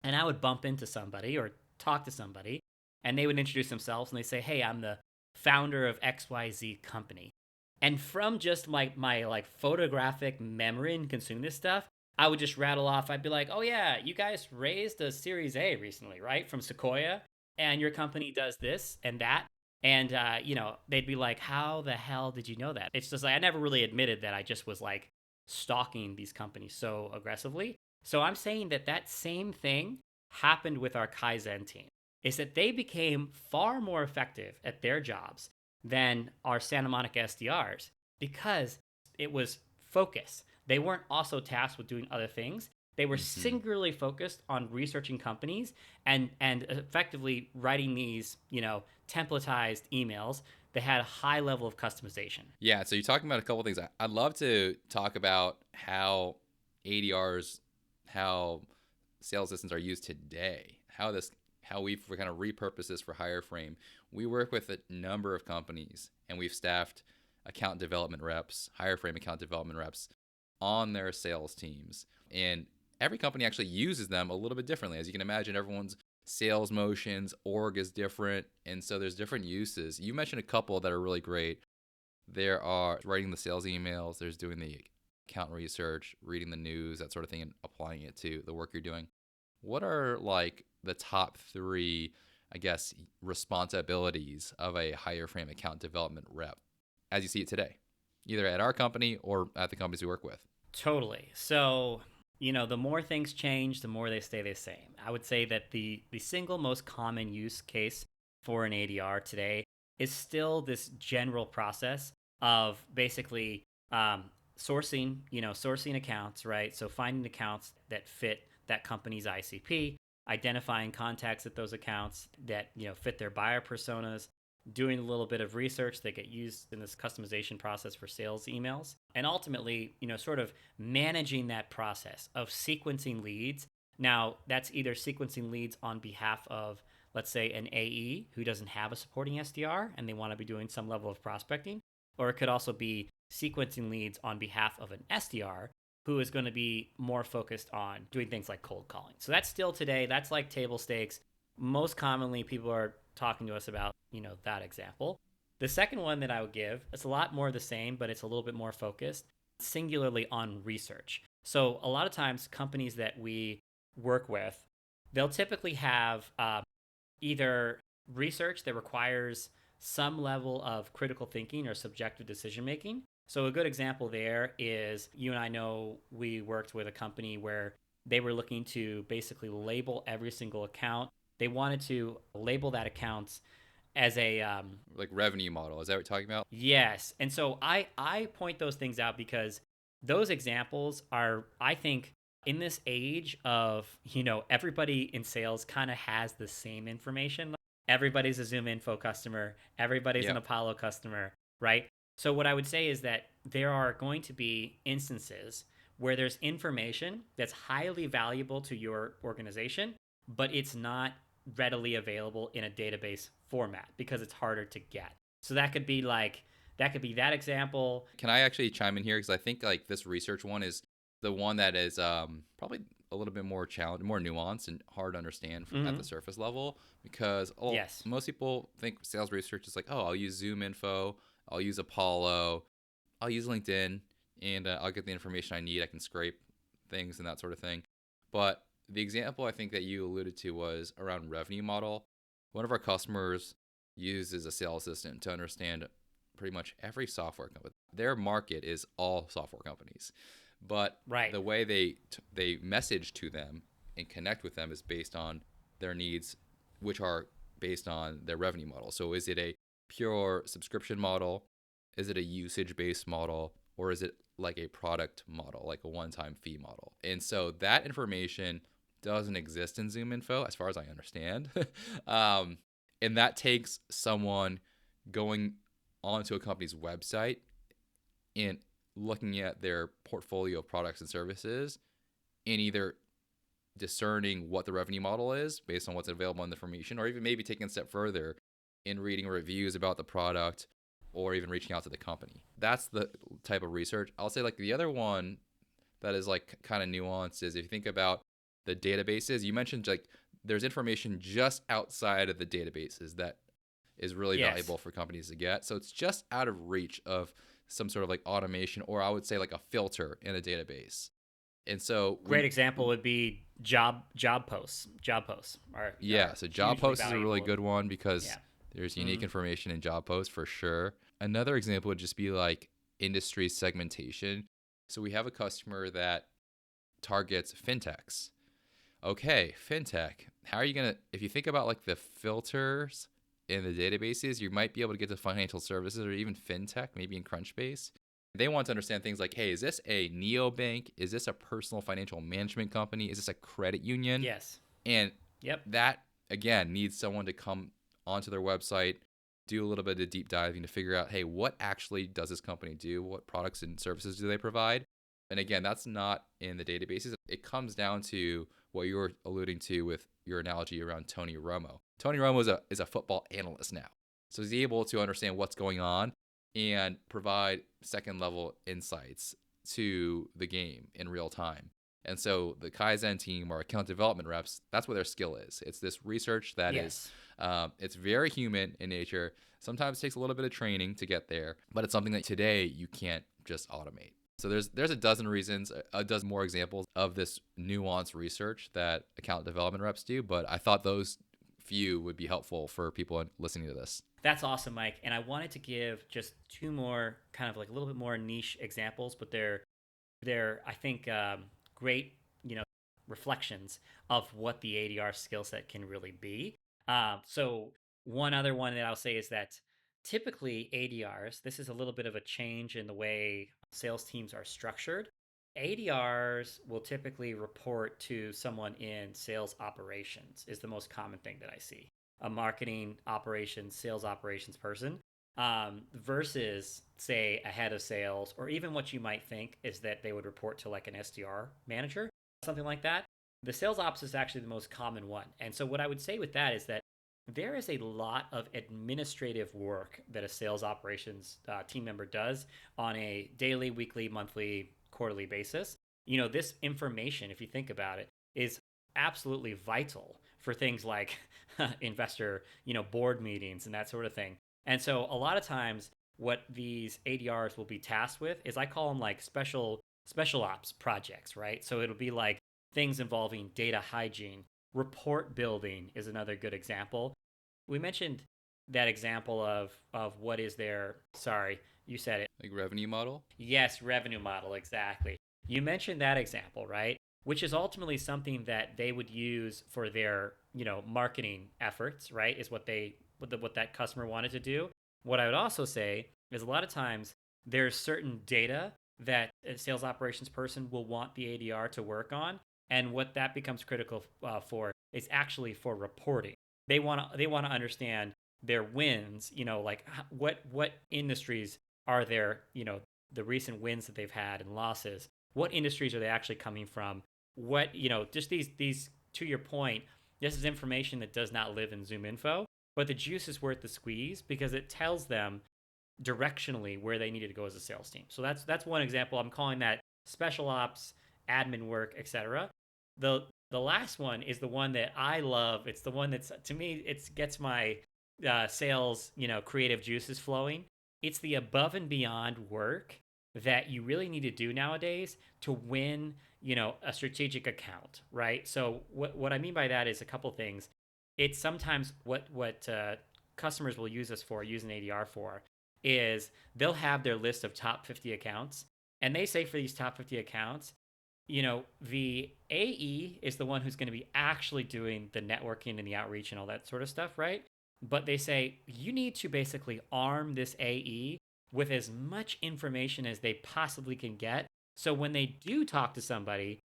[SPEAKER 2] and I would bump into somebody or talk to somebody, and they would introduce themselves and they say, "Hey, I'm the founder of XYZ company." And from just my like photographic memory and consuming this stuff, I would just rattle off. I'd be like, "Oh yeah, you guys raised a Series A recently, right? From Sequoia, and your company does this and that." And, they'd be like, how the hell did you know that? It's just like, I never really admitted that I just was like stalking these companies so aggressively. So I'm saying that that same thing happened with our Kaizen team, is that they became far more effective at their jobs than our Santa Monica SDRs because it was focus. They weren't also tasked with doing other things. They were
[SPEAKER 1] Hmm.
[SPEAKER 2] singularly focused on researching companies and effectively writing these, templatized emails that had a high level of customization.
[SPEAKER 1] Yeah, so you're talking about a couple of things. I'd love to talk about how ADRs, how sales assistants are used today, how we've kind of repurposed this for Hireframe. We work with a number of companies, and we've staffed account development reps, Hireframe account development reps on their sales teams. And every company actually uses them a little bit differently. As you can imagine, everyone's sales motions, org is different. And so there's different uses. You mentioned a couple that are really great. There are writing the sales emails, there's doing the account research, reading the news, that sort of thing, and applying it to the work you're doing. What are like the top three, I guess, responsibilities of a Hireframe account development rep as you see it today, either at our company or at the companies we work with?
[SPEAKER 2] Totally. So, the more things change, the more they stay the same. I would say that the single most common use case for an ADR today is still this general process of basically sourcing accounts, right? So finding accounts that fit that company's ICP, identifying contacts at those accounts that fit their buyer personas, doing a little bit of research that get used in this customization process for sales emails, and ultimately, sort of managing that process of sequencing leads. Now, that's either sequencing leads on behalf of, let's say, an AE who doesn't have a supporting SDR and they want to be doing some level of prospecting, or it could also be sequencing leads on behalf of an SDR who is going to be more focused on doing things like cold calling. So that's still today, that's like table stakes. Most commonly, people are talking to us about, that example. The second one that I would give, it's a lot more the same, but it's a little bit more focused, singularly on research. So a lot of times, companies that we work with, they'll typically have either research that requires some level of critical thinking or subjective decision making. So a good example there is, you and I know we worked with a company where they were looking to basically label every single account. They wanted to label that account as a
[SPEAKER 1] Like revenue model. Is that what you're talking about?
[SPEAKER 2] yes. And so I point those things out because those examples are, I think, in this age of, everybody in sales kind of has the same information. Everybody's a Zoom Info customer, everybody's an
[SPEAKER 1] Yeah.
[SPEAKER 2] Apollo customer, right? So what I would say is that there are going to be instances where there's information that's highly valuable to your organization, but it's not readily available in a database format because it's harder to get. So that could be that example.
[SPEAKER 1] Can I actually chime in here? Because I think like this research one is the one that is probably a little bit more challenging, more nuanced, and hard to understand at the
[SPEAKER 2] Hmm.
[SPEAKER 1] surface level. Because
[SPEAKER 2] Yes.
[SPEAKER 1] most people think sales research is like, oh, I'll use Zoom Info, I'll use Apollo, I'll use LinkedIn, and I'll get the information I need. I can scrape things and that sort of thing. But the example I think that you alluded to was around revenue model. One of our customers uses a sales assistant to understand pretty much every software company. Their market is all software companies, but
[SPEAKER 2] Right.
[SPEAKER 1] the way they message to them and connect with them is based on their needs, which are based on their revenue model. So is it a pure subscription model? Is it a usage based model? Or is it like a product model, like a one time fee model? And so that information doesn't exist in Zoom Info, as far as I understand. um, and that takes someone going onto a company's website and looking at their portfolio of products and services and either discerning what the revenue model is based on what's available in the information, or even maybe taking a step further in reading reviews about the product or even reaching out to the company. That's the type of research. I'll say like the other one that is like kind of nuanced is if you think about the databases, you mentioned like there's information just outside of the databases that is really
[SPEAKER 2] Yes.
[SPEAKER 1] valuable for companies to get. So it's just out of reach of some sort of like automation, or I would say like a filter in a database. And so
[SPEAKER 2] Great example would be job posts. Job posts are
[SPEAKER 1] yeah, so job
[SPEAKER 2] hugely
[SPEAKER 1] posts is a really
[SPEAKER 2] valuable.
[SPEAKER 1] good one because
[SPEAKER 2] Yeah.
[SPEAKER 1] There's unique information in job posts for sure. Another example would just be like industry segmentation. So we have a customer that targets fintechs. Okay, fintech. How are you going to, if you think about like the filters in the databases, you might be able to get to financial services or even fintech, maybe in Crunchbase. They want to understand things like, hey, is this a neobank? Is this a personal financial management company? Is this a credit union?
[SPEAKER 2] Yes.
[SPEAKER 1] And
[SPEAKER 2] Yep.
[SPEAKER 1] that, again, needs someone to come onto their website, do a little bit of deep diving to figure out, hey, what actually does this company do? What products and services do they provide? And again, that's not in the databases. It comes down to what you were alluding to with your analogy around Tony Romo. Tony Romo is a football analyst now. So he's able to understand what's going on and provide second level insights to the game in real time. And so the Kaizen team or account development reps, that's what their skill is. It's this research that is, it's very human in nature. Sometimes it takes a little bit of training to get there, but it's something that today you can't just automate. So there's a dozen reasons, a dozen more examples of this nuanced research that account development reps do, but I thought those few would be helpful for people listening to this.
[SPEAKER 2] That's awesome, Mike. And I wanted to give just two more kind of like a little bit more niche examples, but they're I think great, reflections of what the ADR skill set can really be. So one other one that I'll say is that typically ADRs, this is a little bit of a change in the way sales teams are structured. ADRs will typically report to someone in sales operations is the most common thing that I see. A marketing operations, sales operations person versus say a head of sales, or even what you might think is that they would report to like an SDR manager, something like that. The sales ops is actually the most common one. And so what I would say with that is that there is a lot of administrative work that a sales operations team member does on a daily, weekly, monthly, quarterly basis. This information, if you think about it, is absolutely vital for things like investor, board meetings and that sort of thing. And so a lot of times what these ADRs will be tasked with is I call them like special ops projects, right? So it'll be like things involving data hygiene. Report building is another good example. We mentioned that example of what is their, sorry, you said it.
[SPEAKER 1] Like revenue model?
[SPEAKER 2] Yes, revenue model, exactly. You mentioned that example, right? Which is ultimately something that they would use for their, marketing efforts, right? Is what that customer wanted to do. What I would also say is a lot of times there's certain data that a sales operations person will want the ADR to work on, and what that becomes critical for is actually for reporting. They want to understand their wins, like what industries are there, the recent wins that they've had and losses. What industries are they actually coming from? What, just these to your point, this is information that does not live in Zoom info, but the juice is worth the squeeze because it tells them directionally where they needed to go as a sales team. So that's one example. I'm calling that special ops, admin work, etc. The last one is the one that I love. It's the one that's, to me, it gets my sales, creative juices flowing. It's the above and beyond work that you really need to do nowadays to win, a strategic account, right? So what I mean by that is a couple things. It's sometimes what customers will use an ADR for, is they'll have their list of top 50 accounts, and they say for these top 50 accounts, the AE is the one who's going to be actually doing the networking and the outreach and all that sort of stuff, right? But they say you need to basically arm this AE with as much information as they possibly can get. So when they do talk to somebody,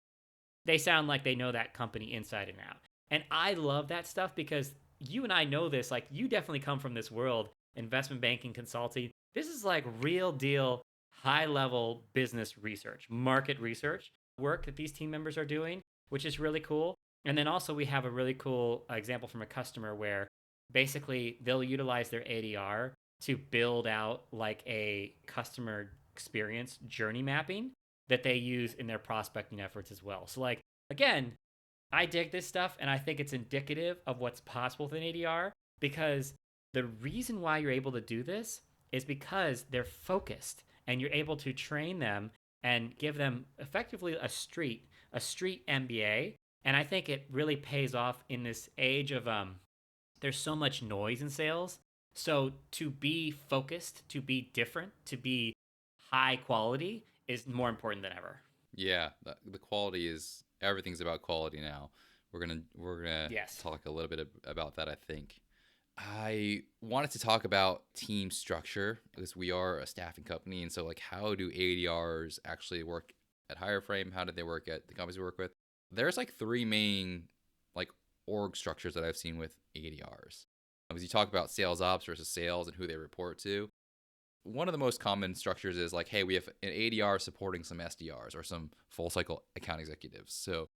[SPEAKER 2] they sound like they know that company inside and out. And I love that stuff because you and I know this. Like, you definitely come from this world, investment banking, consulting. This is like real deal, high level business research, market research work that these team members are doing, which is really cool. And then also we have a really cool example from a customer where basically they'll utilize their ADR to build out like a customer experience journey mapping that they use in their prospecting efforts as well. So like, again, I dig this stuff and I think it's indicative of what's possible with an ADR, because the reason why you're able to do this is because they're focused and you're able to train them and give them effectively a street MBA. And I think it really pays off in this age of there's so much noise in sales So to be focused, to be different, to be high quality is more important than ever.
[SPEAKER 1] Yeah, the quality is everything's about quality now. We're gonna
[SPEAKER 2] Yes.
[SPEAKER 1] talk a little bit about that, I think. I wanted to talk about team structure because we are a staffing company, and so like, how do ADRs actually work at Hireframe? How did they work at the companies we work with? There's like three main like org structures that I've seen with ADRs. As you talk about sales ops versus sales and who they report to, one of the most common structures is like, hey, we have an ADR supporting some SDRs or some full cycle account executives. So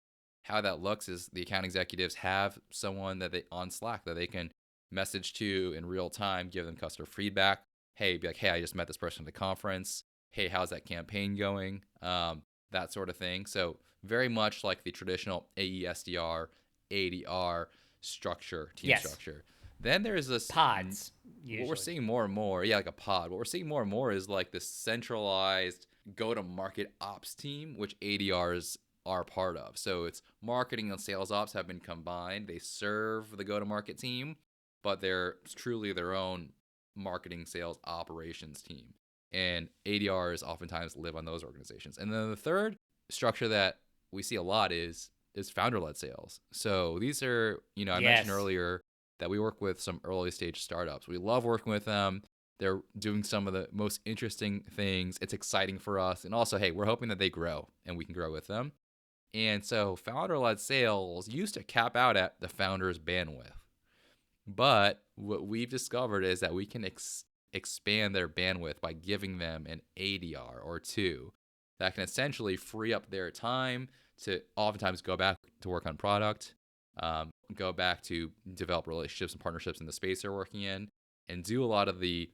[SPEAKER 1] how that looks is the account executives have someone that they on Slack that they can message to in real time, give them customer feedback. Hey, be like, hey, I just met this person at the conference. Hey, how's that campaign going? That sort of thing. So very much like the traditional AESDR, ADR structure, team
[SPEAKER 2] Yes.
[SPEAKER 1] structure. Then there's this,
[SPEAKER 2] Pods,
[SPEAKER 1] what we're
[SPEAKER 2] usually.
[SPEAKER 1] seeing more and more, yeah, like a pod. What we're seeing more and more is like this centralized go to market ops team, which ADRs are part of. So it's marketing and sales ops have been combined. They serve the go to market team, but they're truly their own marketing, sales, operations team. And ADRs oftentimes live on those organizations. And then the third structure that we see a lot is founder led sales. So these are, I mentioned
[SPEAKER 2] Yes.
[SPEAKER 1] earlier that we work with some early stage startups. We love working with them. They're doing some of the most interesting things. It's exciting for us. And also, hey, we're hoping that they grow and we can grow with them. And so founder led sales used to cap out at the founder's bandwidth. But what we've discovered is that we can expand their bandwidth by giving them an ADR or two that can essentially free up their time to oftentimes go back to work on product, go back to develop relationships and partnerships in the space they're working in, and do a lot of the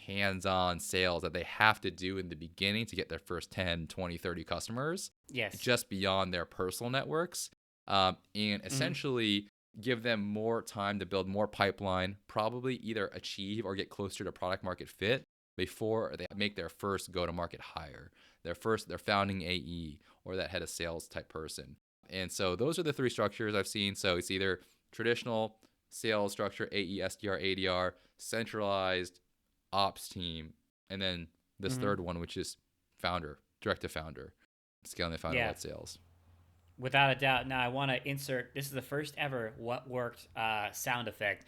[SPEAKER 1] hands-on sales that they have to do in the beginning to get their first 10, 20, 30 customers
[SPEAKER 2] Yes.
[SPEAKER 1] just beyond their personal networks, and
[SPEAKER 2] Hmm.
[SPEAKER 1] essentially give them more time to build more pipeline, probably either achieve or get closer to product market fit before they make their first go to market hire, their founding AE or that head of sales type person. And so those are the three structures I've seen. So it's either traditional sales structure, AE, SDR, ADR, centralized ops team, and then this
[SPEAKER 2] Hmm.
[SPEAKER 1] third one, which is founder, direct to founder, scaling the founder
[SPEAKER 2] Yeah.
[SPEAKER 1] led sales.
[SPEAKER 2] Without a doubt. Now I want to insert. This is the first ever what worked sound effect.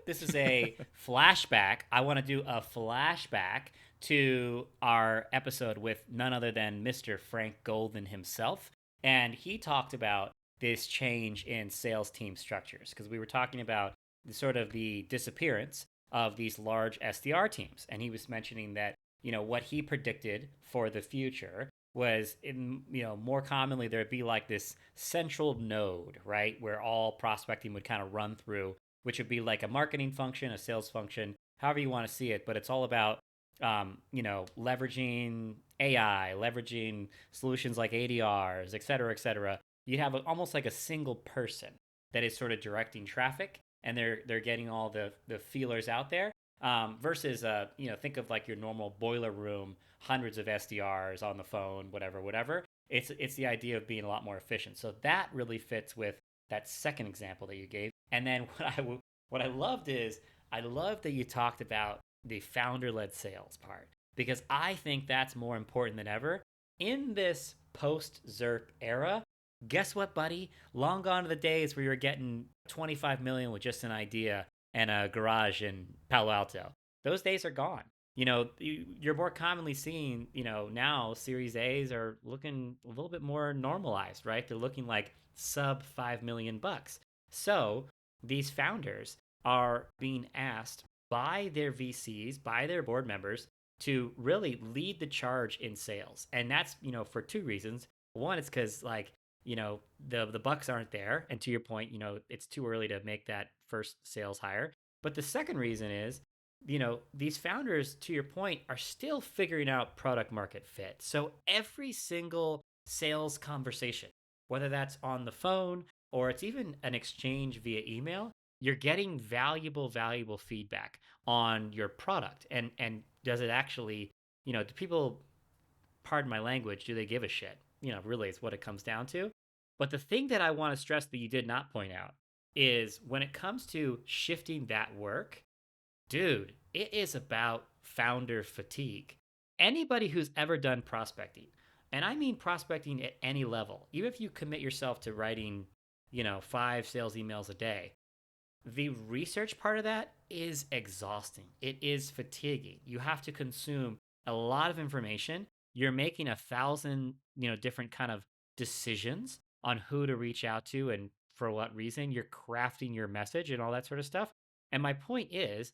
[SPEAKER 2] This is a flashback. I want to do a flashback to our episode with none other than Mr. Frank Golden himself, and he talked about this change in sales team structures because we were talking about the disappearance of these large SDR teams, and he was mentioning that what he predicted for the future was in more commonly there'd be like this central node, right, where all prospecting would kind of run through, which would be like a marketing function, a sales function, however you want to see it, but it's all about leveraging AI, leveraging solutions like ADRs, et cetera, et cetera. You'd have almost like a single person that is sort of directing traffic, and they're getting all the feelers out there. Versus think of like your normal boiler room, hundreds of SDRs on the phone, whatever, whatever. It's the idea of being a lot more efficient. So that really fits with that second example that you gave. And then what I loved is I love that you talked about the founder led sales part because I think that's more important than ever in this post ZERP era. Guess what, buddy? Long gone are the days where you're getting 25 million with just an idea and a garage in Palo Alto. Those days are gone. You're more commonly seeing, now Series A's are looking a little bit more normalized, right? They're looking like sub 5 million bucks. So these founders are being asked by their VCs, by their board members, to really lead the charge in sales. And that's, for two reasons. One, it's because like, the bucks aren't there. And to your point, it's too early to make that first sales hire. But the second reason is, these founders, to your point, are still figuring out product market fit. So every single sales conversation, whether that's on the phone or it's even an exchange via email, you're getting valuable feedback on your product. And does it actually, do people, pardon my language, do they give a shit? Really is what it comes down to. But the thing that I want to stress that you did not point out is when it comes to shifting that work, dude, it is about founder fatigue. Anybody who's ever done prospecting, and I mean prospecting at any level, even if you commit yourself to writing, 5 sales emails a day, the research part of that is exhausting. It is fatiguing. You have to consume a lot of information. You're making 1,000, different kind of decisions on who to reach out to and for what reason. You're crafting your message and all that sort of stuff. And my point is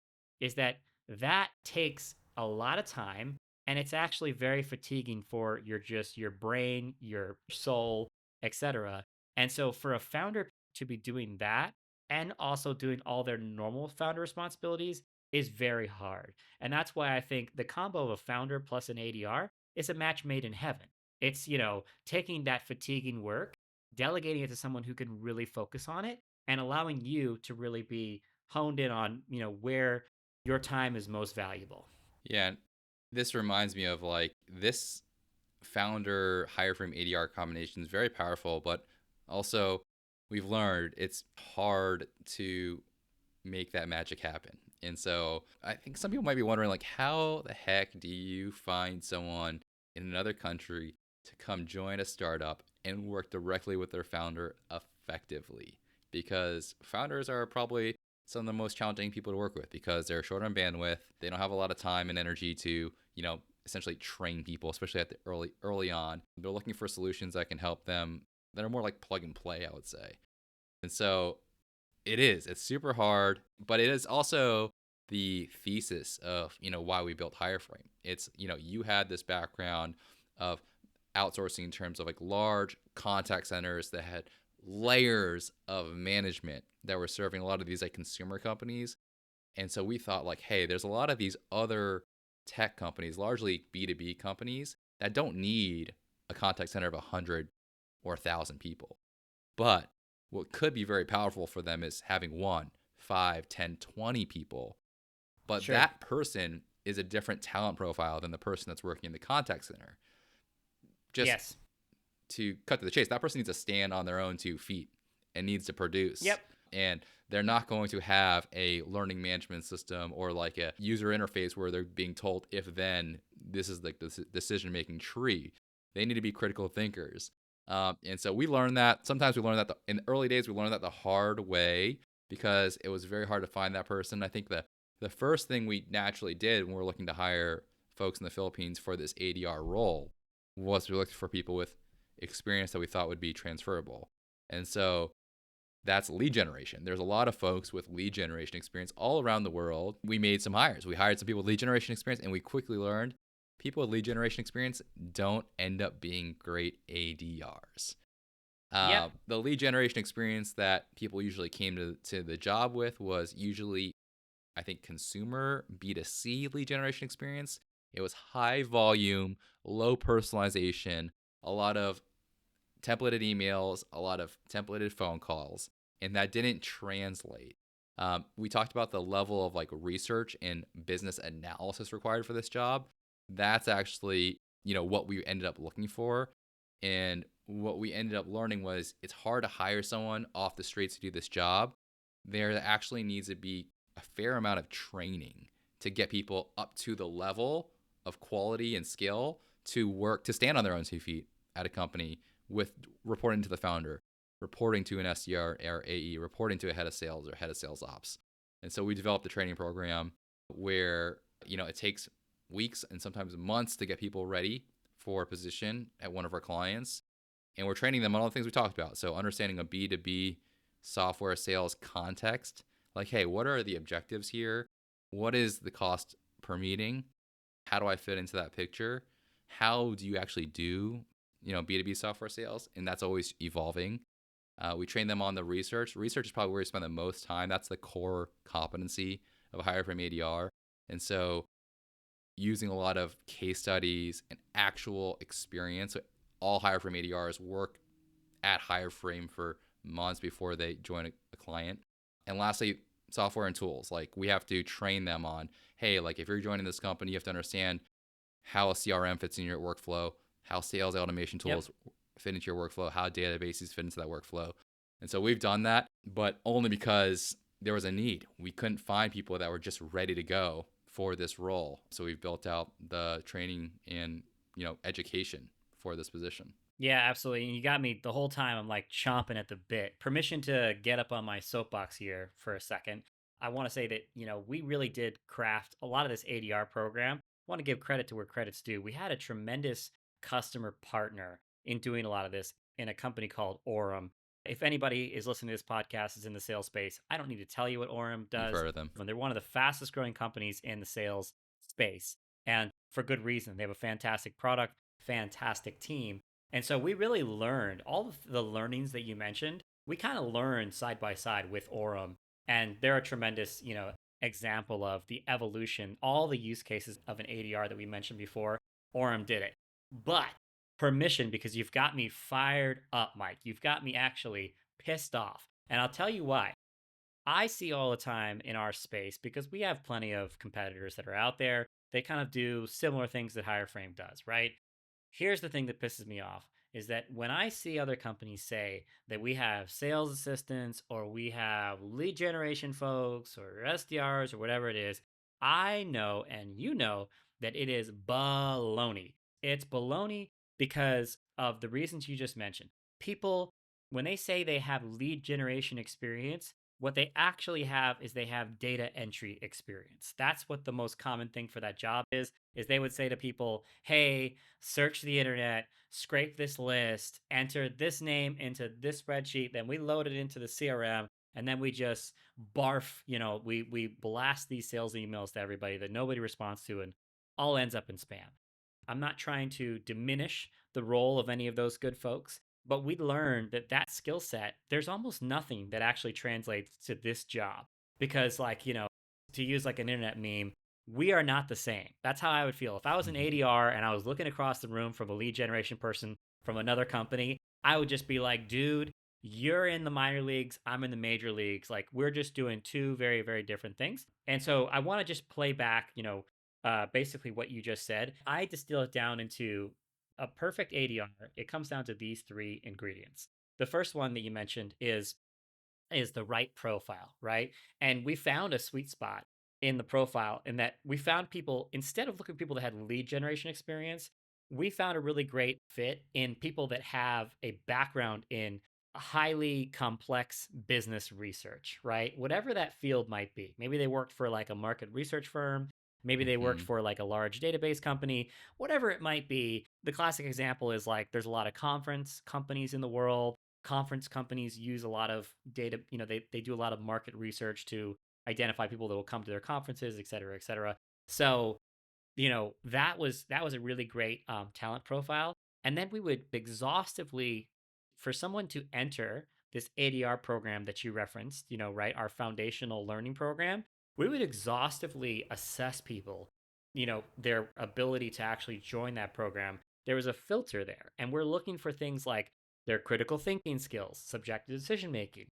[SPEAKER 2] that takes a lot of time, and it's actually very fatiguing for your brain, your soul, etc. And so for a founder to be doing that and also doing all their normal founder responsibilities is very hard. And that's why I think the combo of a founder plus an ADR is a match made in heaven. It's, taking that fatiguing work, delegating it to someone who can really focus on it, and allowing you to really be honed in on, where your time is most valuable.
[SPEAKER 1] Yeah, this reminds me of like this founder Hireframe ADR combination is very powerful, but also we've learned it's hard to make that magic happen. And so I think some people might be wondering, like, how the heck do you find someone in another country to come join a startup and work directly with their founder effectively? Because founders are probably some of the most challenging people to work with because they're short on bandwidth. They don't have a lot of time and energy to, essentially train people, especially at the early on. They're looking for solutions that can help them that are more like plug and play, I would say. And so it's super hard, but it is also the thesis of, why we built Hireframe. It's, you had this background of outsourcing in terms of like large contact centers that had layers of management that were serving a lot of these like consumer companies. And so we thought like, hey, there's a lot of these other tech companies, largely B2B companies, that don't need a contact center of 100 or 1,000 people. But what could be very powerful for them is having 1, 5, 10, 20 people. But
[SPEAKER 2] Sure.
[SPEAKER 1] that person is a different talent profile than the person that's working in the contact center. Just
[SPEAKER 2] Yes.
[SPEAKER 1] to cut to the chase, that person needs to stand on their own 2 feet and needs to produce.
[SPEAKER 2] Yep.
[SPEAKER 1] And they're not going to have a learning management system or like a user interface where they're being told if then this is like the decision making tree. They need to be critical thinkers. And so we learned that. Sometimes we learned that in the early days, we learned that the hard way because it was very hard to find that person. I think the first thing we naturally did when we were looking to hire folks in the Philippines for this ADR role was we looked for people with experience that we thought would be transferable. And so that's lead generation. There's a lot of folks with lead generation experience all around the world. We made some hires. We hired some people with lead generation experience, and we quickly learned people with lead generation experience don't end up being great ADRs.
[SPEAKER 2] Yep.
[SPEAKER 1] The lead generation experience that people usually came to the job with was usually, I think, consumer B2C lead generation experience. It was high volume, low personalization, a lot of templated emails, a lot of templated phone calls, and that didn't translate. We talked about the level of like research and business analysis required for this job. That's actually, what we ended up looking for. And what we ended up learning was it's hard to hire someone off the streets to do this job. There actually needs to be a fair amount of training to get people up to the level of quality and skill to stand on their own 2 feet at a company with reporting to the founder, reporting to an SDR or AE, reporting to a head of sales or head of sales ops. And so we developed a training program where, it takes weeks and sometimes months to get people ready for a position at one of our clients. And we're training them on all the things we talked about. So understanding a B2B software sales context, like, hey, what are the objectives here? What is the cost per meeting? How do I fit into that picture? How do you actually do, B2B software sales? And that's always evolving. We train them on the research. Research is probably where we spend the most time. That's the core competency of a Hireframe ADR. And so using a lot of case studies and actual experience. So all Hireframe ADRs work at Hireframe for months before they join a client. And lastly, software and tools. Like we have to train them on, hey, like if you're joining this company, you have to understand how a CRM fits in your workflow, how sales automation
[SPEAKER 2] Yep.
[SPEAKER 1] tools fit into your workflow, how databases fit into that workflow. And so we've done that, but only because there was a need. We couldn't find people that were just ready to go for this role. So we've built out the training and, education for this position.
[SPEAKER 2] Yeah, absolutely. And you got me the whole time. I'm like chomping at the bit. Permission to get up on my soapbox here for a second. I want to say that, we really did craft a lot of this ADR program. I want to give credit to where credit's due. We had a tremendous customer partner in doing a lot of this in a company called Orem. If anybody is listening to this podcast is in the sales space, I don't need to tell you what Orem
[SPEAKER 1] You've
[SPEAKER 2] does.
[SPEAKER 1] heard of them.
[SPEAKER 2] They're one of the fastest growing companies in the sales space. And for good reason. They have a fantastic product, fantastic team, and so we really learned all of the learnings that you mentioned. We kind of learned side by side with Orem, and they're a tremendous, example of the evolution, all the use cases of an ADR that we mentioned before. Orem did it, but permission because you've got me fired up, Mike. You've got me actually pissed off, and I'll tell you why. I see all the time in our space because we have plenty of competitors that are out there. They kind of do similar things that Hireframe does, right? Here's the thing that pisses me off is that when I see other companies say that we have sales assistants or we have lead generation folks or SDRs or whatever it is, I know and you know that it is baloney. It's baloney because of the reasons you just mentioned. People, when they say they have lead generation experience, what they actually have is they have data entry experience. That's what the most common thing for that job is they would say to people, "Hey, search the internet, scrape this list, enter this name into this spreadsheet, then we load it into the CRM, and then we just barf, we blast these sales emails to everybody that nobody responds to and all ends up in spam." I'm not trying to diminish the role of any of those good folks, but we learned that that skill set, there's almost nothing that actually translates to this job because, like, to use like an internet meme, we are not the same. That's how I would feel. If I was an ADR and I was looking across the room from a lead generation person from another company, I would just be like, dude, you're in the minor leagues. I'm in the major leagues. Like, we're just doing two very, very different things. And so I want to just play back, basically what you just said. I distill it down into a perfect ADR. It comes down to these three ingredients. The first one that you mentioned is the right profile, right? And we found a sweet spot in the profile in that we found people, instead of looking at people that had lead generation experience, we found a really great fit in people that have a background in highly complex business research, right? Whatever that field might be. Maybe they worked for like a market research firm. Maybe they worked
[SPEAKER 1] Hmm.
[SPEAKER 2] for like a large database company, whatever it might be. The classic example is like there's a lot of conference companies in the world. Conference companies use a lot of data, they do a lot of market research to identify people that will come to their conferences, et cetera, et cetera. So, that was a really great talent profile. And then we would exhaustively, for someone to enter this ADR program that you referenced, right, our foundational learning program, we would exhaustively assess people, their ability to actually join that program. There was a filter there, and we're looking for things like their critical thinking skills, subjective decision making,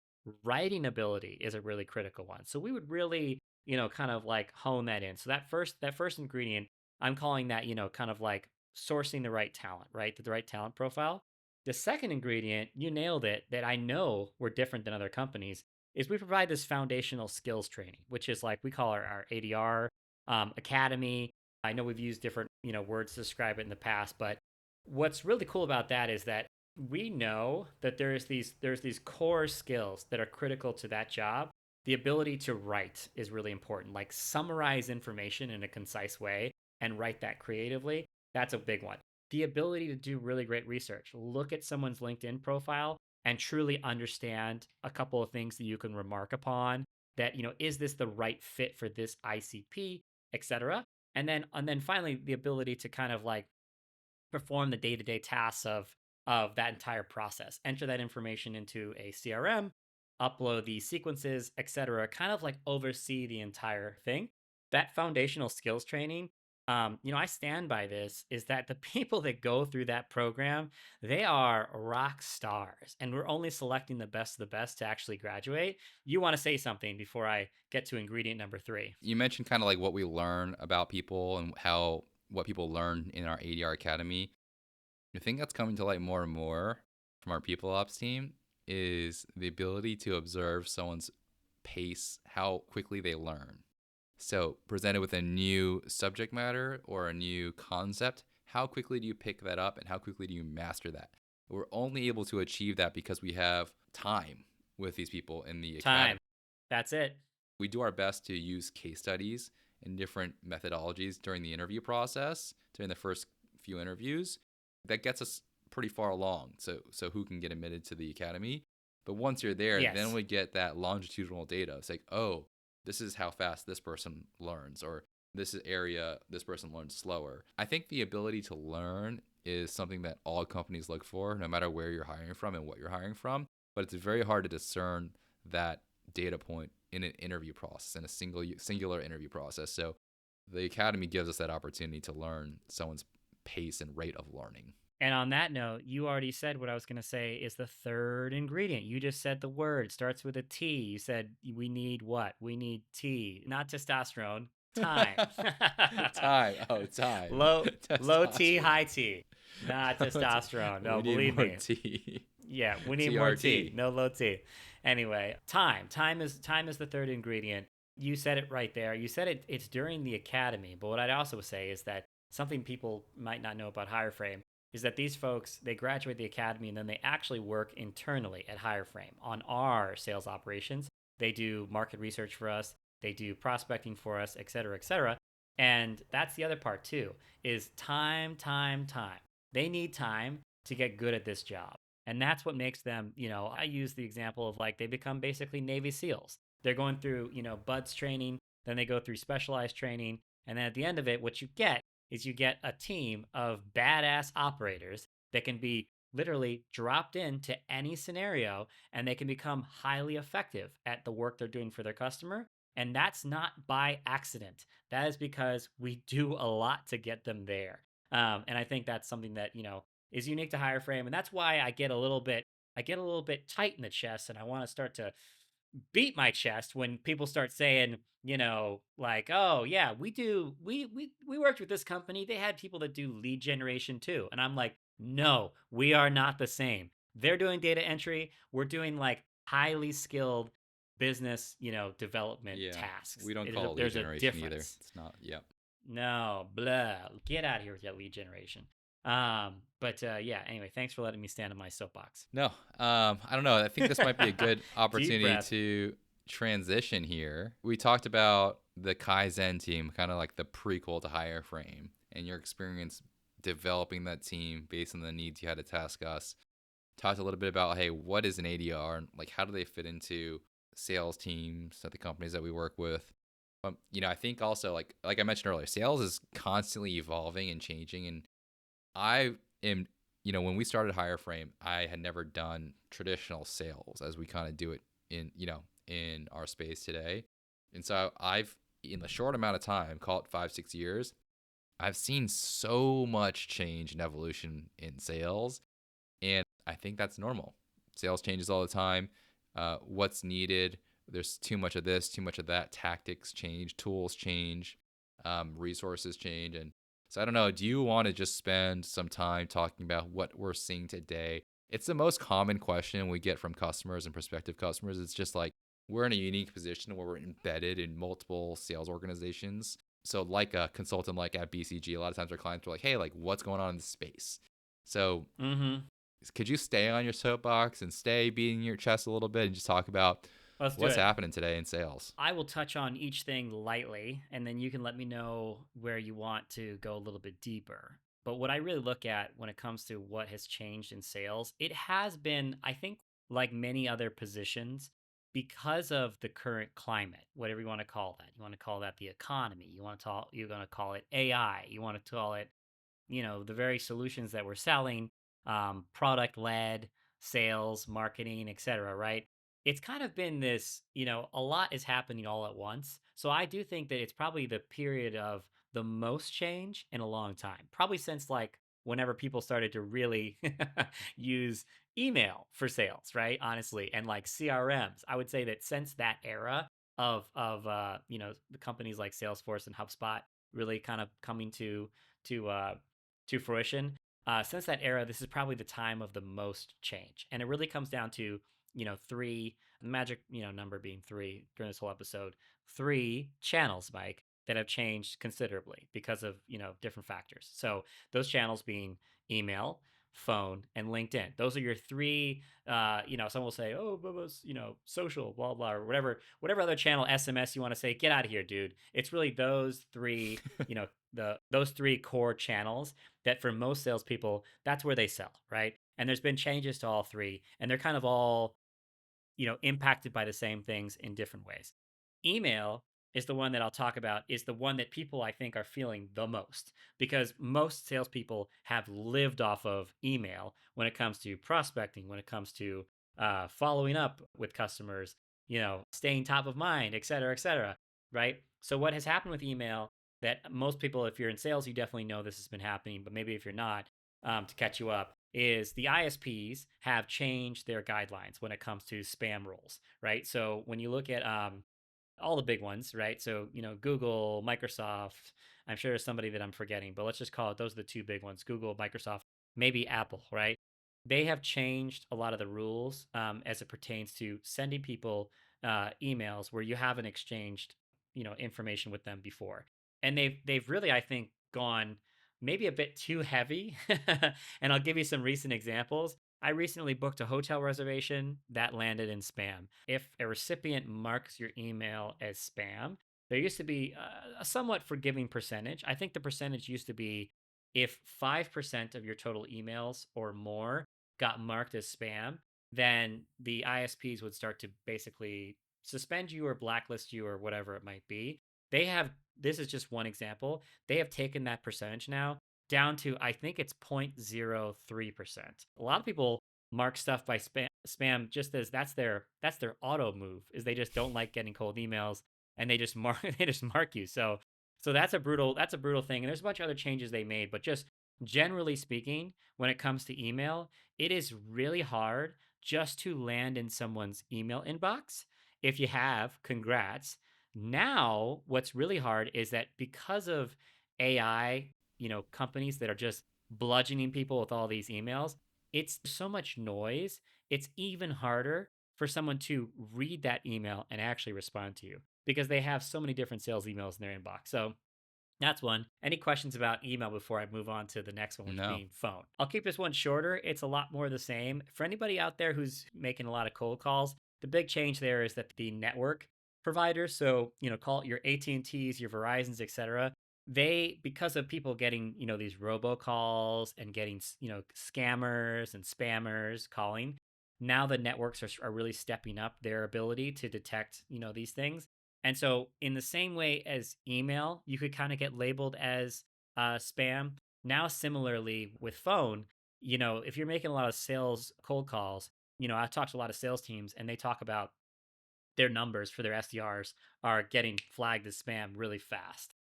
[SPEAKER 2] writing ability is a really critical one. So we would really, kind of like hone that in. So that first ingredient, I'm calling that, kind of like sourcing the right talent, right? The right talent profile. The second ingredient, you nailed it, that I know we're different than other companies, is we provide this foundational skills training, which is like we call our ADR Academy. I know we've used different, words to describe it in the past, but what's really cool about that is that we know that there's these core skills that are critical to that job. The ability to write is really important, like summarize information in a concise way and write that creatively. That's a big one. The ability to do really great research, look at someone's LinkedIn profile and truly understand a couple of things that you can remark upon, that, is this the right fit for this ICP, etc. And then finally the ability to kind of like perform the day-to-day tasks of that entire process. Enter that information into a CRM, upload the sequences, etc. Kind of like oversee the entire thing. That foundational skills training, I stand by this, is that the people that go through that program, they are rock stars, and we're only selecting the best of the best to actually graduate. You want to say something before I get to ingredient number three?
[SPEAKER 1] You mentioned kind of like what we learn about people and how what people learn in our ADR Academy. I think that's coming to light more and more from our people ops team. is the ability to observe someone's pace, how quickly they learn. So, presented with a new subject matter or a new concept, how quickly do you pick that up and how quickly do you master that? We're only able to achieve that because we have time with these people in the academy.
[SPEAKER 2] Time. That's it.
[SPEAKER 1] We do our best to use case studies and different methodologies during the interview process, during the first few interviews. That gets us pretty far along. So who can get admitted to the academy? But once you're there, then
[SPEAKER 2] Yes.
[SPEAKER 1] we get that longitudinal data. It's like, oh, this is how fast this person learns, or this area this person learns slower. I think the ability to learn is something that all companies look for, no matter where you're hiring from and what you're hiring from. But it's very hard to discern that data point in an interview process, in a singular interview process. So the academy gives us that opportunity to learn someone's pace and rate of learning.
[SPEAKER 2] And on that note, you already said what I was going to say is the third ingredient. You just said the word starts with a T. You said we need what? We need T, not testosterone, time.
[SPEAKER 1] Time. Oh, time.
[SPEAKER 2] Low T,
[SPEAKER 1] Testosterone.
[SPEAKER 2] high T, not testosterone. No,
[SPEAKER 1] We need
[SPEAKER 2] believe
[SPEAKER 1] more
[SPEAKER 2] me.
[SPEAKER 1] T.
[SPEAKER 2] Yeah, we need more T. No low T. Anyway, time. Time is the third ingredient. You said it right there. You said it's during the academy. But what I'd also say is that something people might not know about Hireframe is that these folks, they graduate the academy and then they actually work internally at Hireframe on our sales operations. They do market research for us, they do prospecting for us, et cetera, et cetera. And that's the other part too, is time, time, time. They need time to get good at this job. And that's what makes them, I use the example of like they become basically Navy SEALs. They're going through, BUDS training, then they go through specialized training. And then at the end of it, what you get is you get a team of badass operators that can be literally dropped into any scenario and they can become highly effective at the work they're doing for their customer. And that's not by accident. That is because we do a lot to get them there. And I think that's something that, is unique to Hireframe. And that's why I get a little bit tight in the chest and I want to start to beat my chest when people start saying, like, oh yeah, we worked with this company. They had people that do lead generation too. And I'm like, no, we are not the same. They're doing data entry. We're doing like highly skilled business, development
[SPEAKER 1] Yeah.
[SPEAKER 2] tasks.
[SPEAKER 1] We don't call it lead
[SPEAKER 2] There's a
[SPEAKER 1] generation either.
[SPEAKER 2] difference.
[SPEAKER 1] It's not, yep.
[SPEAKER 2] No, blah. Get out of here with that lead generation. But yeah, anyway, thanks for letting me stand on my soapbox.
[SPEAKER 1] No, I don't know. I think this might be a good
[SPEAKER 2] Deep
[SPEAKER 1] opportunity
[SPEAKER 2] breath.
[SPEAKER 1] to transition here. We talked about the Kaizen team, kind of like the prequel to Hireframe, and your experience developing that team based on the needs you had to task us. Talked a little bit about, hey, what is an ADR and like how do they fit into sales teams at the companies that we work with? I think also like I mentioned earlier, sales is constantly evolving and changing, and I am, when we started Hireframe, I had never done traditional sales as we kind of do it in our space today. And so I've, in the short amount of time, call it 5-6 years, I've seen so much change and evolution in sales. And I think that's normal. Sales changes all the time. What's needed, there's too much of this, too much of that. Tactics change, tools change, resources change. And so I don't know, do you want to just spend some time talking about what we're seeing today? It's the most common question we get from customers and prospective customers. It's just like we're in a unique position where we're embedded in multiple sales organizations. So like a consultant like at BCG, a lot of times our clients are like, hey, like what's going on in this space? So
[SPEAKER 2] Mm-hmm.
[SPEAKER 1] could you stay on your soapbox and stay beating your chest a little bit and just talk about
[SPEAKER 2] Let's do
[SPEAKER 1] what's
[SPEAKER 2] it.
[SPEAKER 1] happening today in sales?
[SPEAKER 2] I will touch on each thing lightly, and then you can let me know where you want to go a little bit deeper. But what I really look at when it comes to what has changed in sales, it has been, I think, like many other positions, because of the current climate, whatever you want to call that. You want to call that the economy. You're going to call it AI. You want to call it, the very solutions that we're selling, product led sales, marketing, etc. Right? It's kind of been this, a lot is happening all at once. So I do think that it's probably the period of the most change in a long time. Probably since like whenever people started to really use email for sales, right? Honestly, and like CRMs. I would say that since that era of the companies like Salesforce and HubSpot really kind of coming to fruition, Since that era, this is probably the time of the most change. And it really comes down to, three, the magic, number being three during this whole episode, three channels, Mike, that have changed considerably because of, different factors. So those channels being email, phone, and LinkedIn. Those are your three. Someone will say, "Oh, social, blah blah," or whatever other channel SMS you want to say. Get out of here, dude. It's really those three. Those three core channels that for most salespeople, that's where they sell, right? And there's been changes to all three, and they're kind of all impacted by the same things in different ways. Email is the one that I'll talk about, is the one that people I think are feeling the most because most salespeople have lived off of email when it comes to prospecting, when it comes to following up with customers, staying top of mind, et cetera, right? So what has happened with email that most people, if you're in sales, you definitely know this has been happening, but maybe if you're not, to catch you up, is the ISPs have changed their guidelines when it comes to spam rules, right? So when you look at all the big ones, right? So, Google, Microsoft, I'm sure there's somebody that I'm forgetting, but let's just call it those are the two big ones, Google, Microsoft, maybe Apple, right? They have changed a lot of the rules as it pertains to sending people emails where you haven't exchanged, information with them before. And they've really, I think, gone maybe a bit too heavy. And I'll give you some recent examples. I recently booked a hotel reservation that landed in spam. If a recipient marks your email as spam, there used to be a somewhat forgiving percentage. I think the percentage used to be if 5% of your total emails or more got marked as spam, then the ISPs would start to basically suspend you or blacklist you or whatever it might be. They have, this is just one example, they have taken that percentage now down to I think it's 0.03%. A lot of people mark stuff by spam just as that's their auto move is they just don't like getting cold emails and they just mark they just mark you. So that's a brutal thing. And there's a bunch of other changes they made, but just generally speaking, when it comes to email, it is really hard just to land in someone's email inbox. If you have, congrats. Now, what's really hard is that because of AI, companies that are just bludgeoning people with all these emails, it's so much noise. It's even harder for someone to read that email and actually respond to you because they have so many different sales emails in their inbox. So that's one. Any questions about email before I move on to the next one, which
[SPEAKER 1] No.
[SPEAKER 2] being phone? I'll keep this one shorter. It's a lot more of the same. For anybody out there who's making a lot of cold calls, the big change there is that the network providers, so call it your AT&Ts, your Verizons, etc., they, because of people getting these robocalls and getting scammers and spammers calling, now the networks are really stepping up their ability to detect these things. And so, in the same way as email, you could kind of get labeled as spam. Now, similarly with phone, if you're making a lot of sales cold calls, I've talked to a lot of sales teams and they talk about their numbers for their SDRs are getting flagged as spam really fast,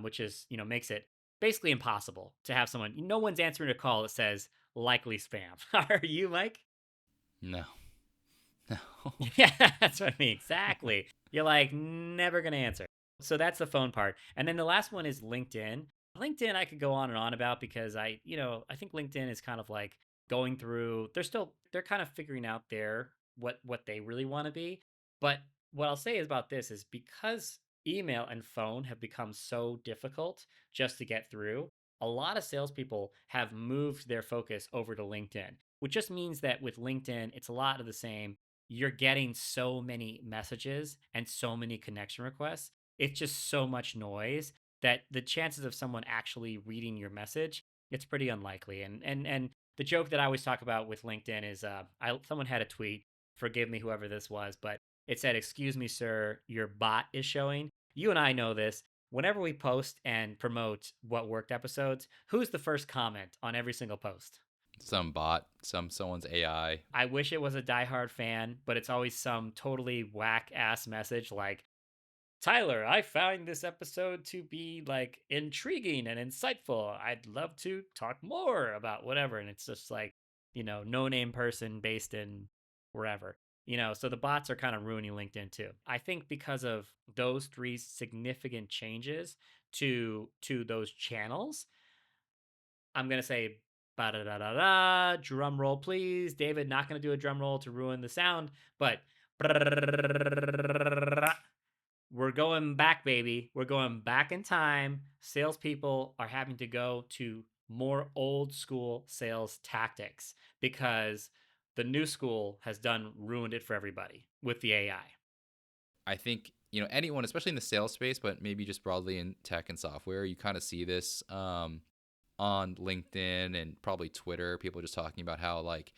[SPEAKER 2] which is, makes it basically impossible to have someone, no one's answering a call that says likely spam. Are you, Mike?
[SPEAKER 1] No. No.
[SPEAKER 2] Yeah, that's what I mean. Exactly. You're like never gonna answer. So that's the phone part. And then the last one is LinkedIn. LinkedIn I could go on and on about because I think LinkedIn is kind of like going through they're kind of figuring out what they really want to be. But what I'll say is about this is because email and phone have become so difficult just to get through, a lot of salespeople have moved their focus over to LinkedIn, which just means that with LinkedIn, it's a lot of the same. You're getting so many messages and so many connection requests. It's just so much noise that the chances of someone actually reading your message, it's pretty unlikely. And the joke that I always talk about with LinkedIn is someone had a tweet, forgive me whoever this was, but it said, "Excuse me, sir, your bot is showing." You and I know this. Whenever we post and promote what worked episodes, who's the first comment on every single post?
[SPEAKER 1] Some bot, someone's AI.
[SPEAKER 2] I wish it was a diehard fan, but it's always some totally whack ass message like, "Tyler, I find this episode to be like intriguing and insightful. I'd love to talk more about whatever." And it's just like, no name person based in wherever. So the bots are kind of ruining LinkedIn too. I think because of those three significant changes to those channels, I'm going to say Ba-da-da-da-da. Drum roll, please. David, not going to do a drum roll to ruin the sound, but we're going back, baby. We're going back in time. Salespeople are having to go to more old school sales tactics because the new school has done ruined it for everybody with the AI.
[SPEAKER 1] I think, anyone, especially in the sales space, but maybe just broadly in tech and software, you kind of see this on LinkedIn and probably Twitter. People just talking about how like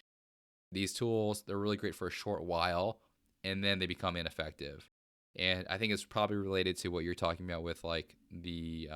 [SPEAKER 1] these tools, they're really great for a short while and then they become ineffective. And I think it's probably related to what you're talking about with like the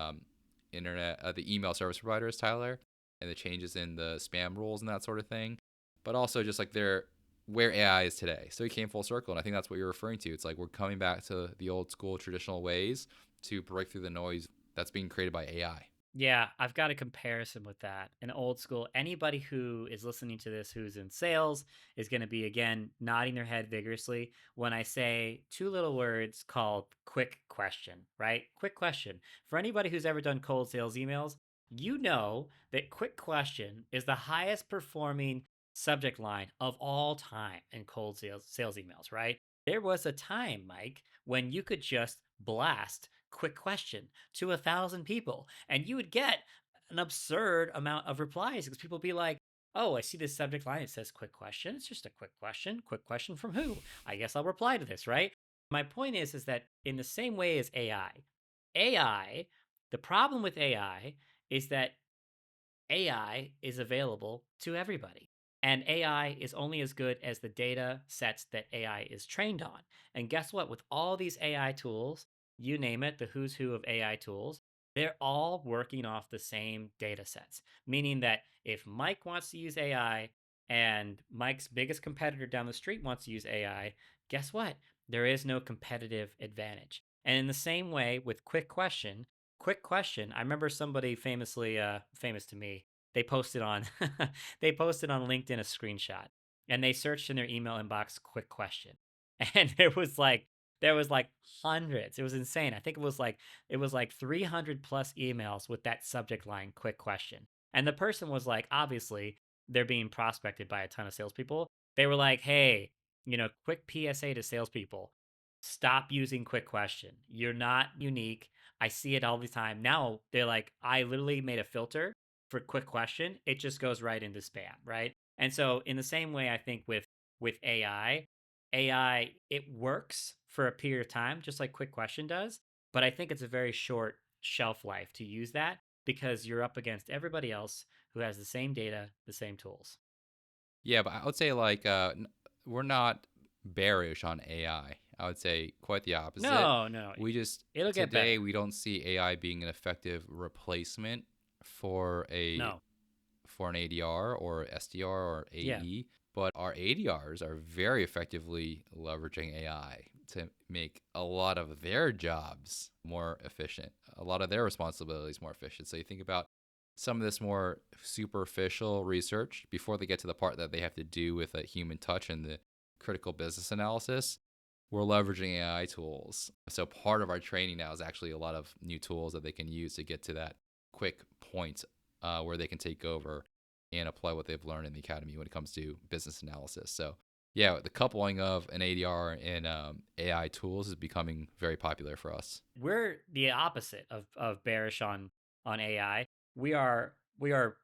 [SPEAKER 1] internet, the email service providers, Tyler, and the changes in the spam rules and that sort of thing. But also just like they're where AI is today. So he came full circle. And I think that's what you're referring to. It's like we're coming back to the old school traditional ways to break through the noise that's being created by AI.
[SPEAKER 2] Yeah, I've got a comparison with that. In old school, anybody who is listening to this who's in sales is going to be, again, nodding their head vigorously when I say two little words called quick question, right? Quick question. For anybody who's ever done cold sales emails, you know that quick question is the highest performing subject line of all time in cold sales emails, right? There was a time, Mike, when you could just blast quick question to 1,000 people and you would get an absurd amount of replies because people would be like, oh, I see this subject line. It says quick question. It's just a quick question. Quick question from who? I guess I'll reply to this, right? My point is that in the same way as AI, the problem with AI is that AI is available to everybody. And AI is only as good as the data sets that AI is trained on. And guess what? With all these AI tools, you name it, the who's who of AI tools, they're all working off the same data sets. Meaning that if Mike wants to use AI and Mike's biggest competitor down the street wants to use AI, guess what? There is no competitive advantage. And in the same way with quick question. I remember somebody famously, famous to me, they posted on they posted on LinkedIn a screenshot and they searched in their email inbox quick question. And there was like hundreds. It was insane. I think it was like 300 plus emails with that subject line quick question. And the person was like, obviously, they're being prospected by a ton of salespeople. They were like, hey, quick PSA to salespeople. Stop using quick question. You're not unique. I see it all the time. Now they're like, I literally made a filter for quick question. It just goes right into spam, right? And so in the same way, I think with AI, it works for a period of time, just like quick question does. But I think it's a very short shelf life to use that because you're up against everybody else who has the same data, the same tools.
[SPEAKER 1] Yeah, but I would say like we're not bearish on AI. I would say quite the opposite.
[SPEAKER 2] No, no,
[SPEAKER 1] We just
[SPEAKER 2] it'll get
[SPEAKER 1] today
[SPEAKER 2] better.
[SPEAKER 1] we don't see AI being an effective replacement for a
[SPEAKER 2] No,
[SPEAKER 1] for an ADR or SDR or
[SPEAKER 2] yeah,
[SPEAKER 1] AE, but our ADRs are very effectively leveraging AI to make a lot of their jobs more efficient, a lot of their responsibilities more efficient. So you think about some of this more superficial research before they get to the part that they have to do with a human touch and the critical business analysis. We're leveraging AI tools. So part of our training now is actually a lot of new tools that they can use to get to that quick point where they can take over and apply what they've learned in the academy when it comes to business analysis. So, yeah, the coupling of an ADR and AI tools is becoming very popular for us.
[SPEAKER 2] we're the opposite of bearish on AI. We are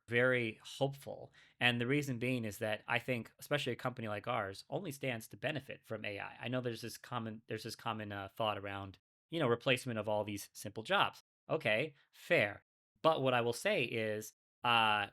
[SPEAKER 2] very hopeful, and the reason being is that I think, especially a company like ours, only stands to benefit from AI. I know there's this common thought around replacement of all these simple jobs. Okay, fair. But what I will say is,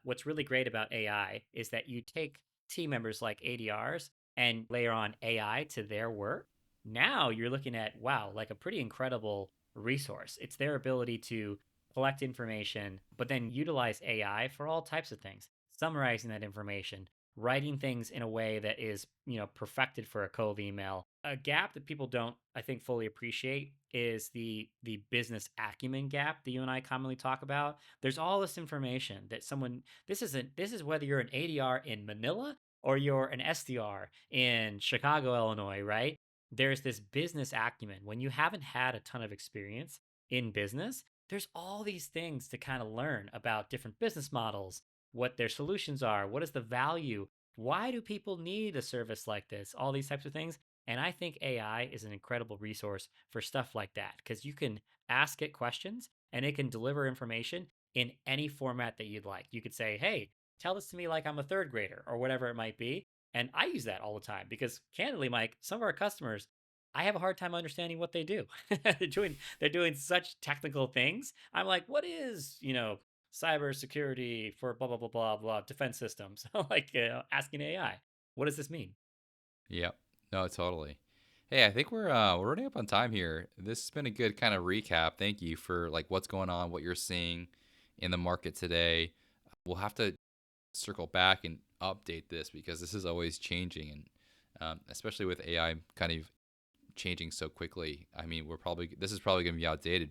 [SPEAKER 2] what's really great about AI is that you take team members like ADRs and layer on AI to their work. Now you're looking at, wow, like a pretty incredible resource. It's their ability to collect information, but then utilize AI for all types of things, summarizing that information, writing things in a way that is, perfected for a cold email. A gap that people don't, I think, fully appreciate is the business acumen gap that you and I commonly talk about. There's all this information that someone this is whether you're an ADR in Manila or you're an SDR in Chicago, Illinois, right? There's this business acumen. When you haven't had a ton of experience in business, there's all these things to kind of learn about different business models, what their solutions are, what is the value, why do people need a service like this, all these types of things. And I think AI is an incredible resource for stuff like that because you can ask it questions and it can deliver information in any format that you'd like. You could say, hey, tell this to me like I'm a third grader or whatever it might be. And I use that all the time because candidly, Mike, some of our customers, I have a hard time understanding what they do. They're doing such technical things. I'm like, what is, cybersecurity for blah blah blah blah blah defense systems? Like asking AI, what does this mean?
[SPEAKER 1] Yep. No, totally. Hey, I think we're running up on time here. This has been a good kind of recap. Thank you for like what's going on, what you're seeing in the market today. We'll have to circle back and update this because this is always changing, and especially with AI kind of changing so quickly. I mean, this is probably going to be outdated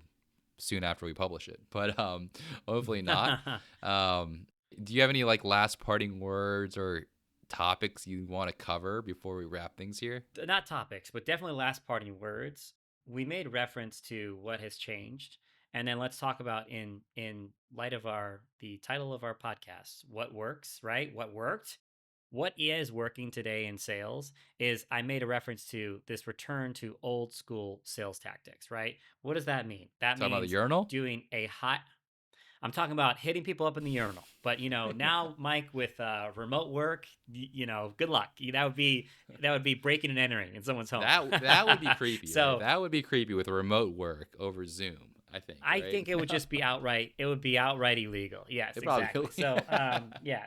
[SPEAKER 1] soon after we publish it, but hopefully not. Do you have any like last parting words or topics you want to cover before we wrap things here?
[SPEAKER 2] Not topics, but definitely last parting words. We made reference to what has changed, and then let's talk about in light of our the title of our podcast, what works, right? What worked? What is working today in sales is I made a reference to this return to old school sales tactics, right? What does that mean? That
[SPEAKER 1] Talking about the
[SPEAKER 2] means
[SPEAKER 1] urinal?
[SPEAKER 2] doing a high I'm talking about hitting people up in the urinal. But now Mike with remote work, good luck. That would be breaking and entering in someone's home.
[SPEAKER 1] That would be creepy, right?
[SPEAKER 2] So
[SPEAKER 1] That would be creepy with remote work over Zoom, I think,
[SPEAKER 2] I
[SPEAKER 1] right?
[SPEAKER 2] think it would just be outright. It would be outright illegal. Yes,
[SPEAKER 1] It
[SPEAKER 2] exactly.
[SPEAKER 1] probably
[SPEAKER 2] So yeah,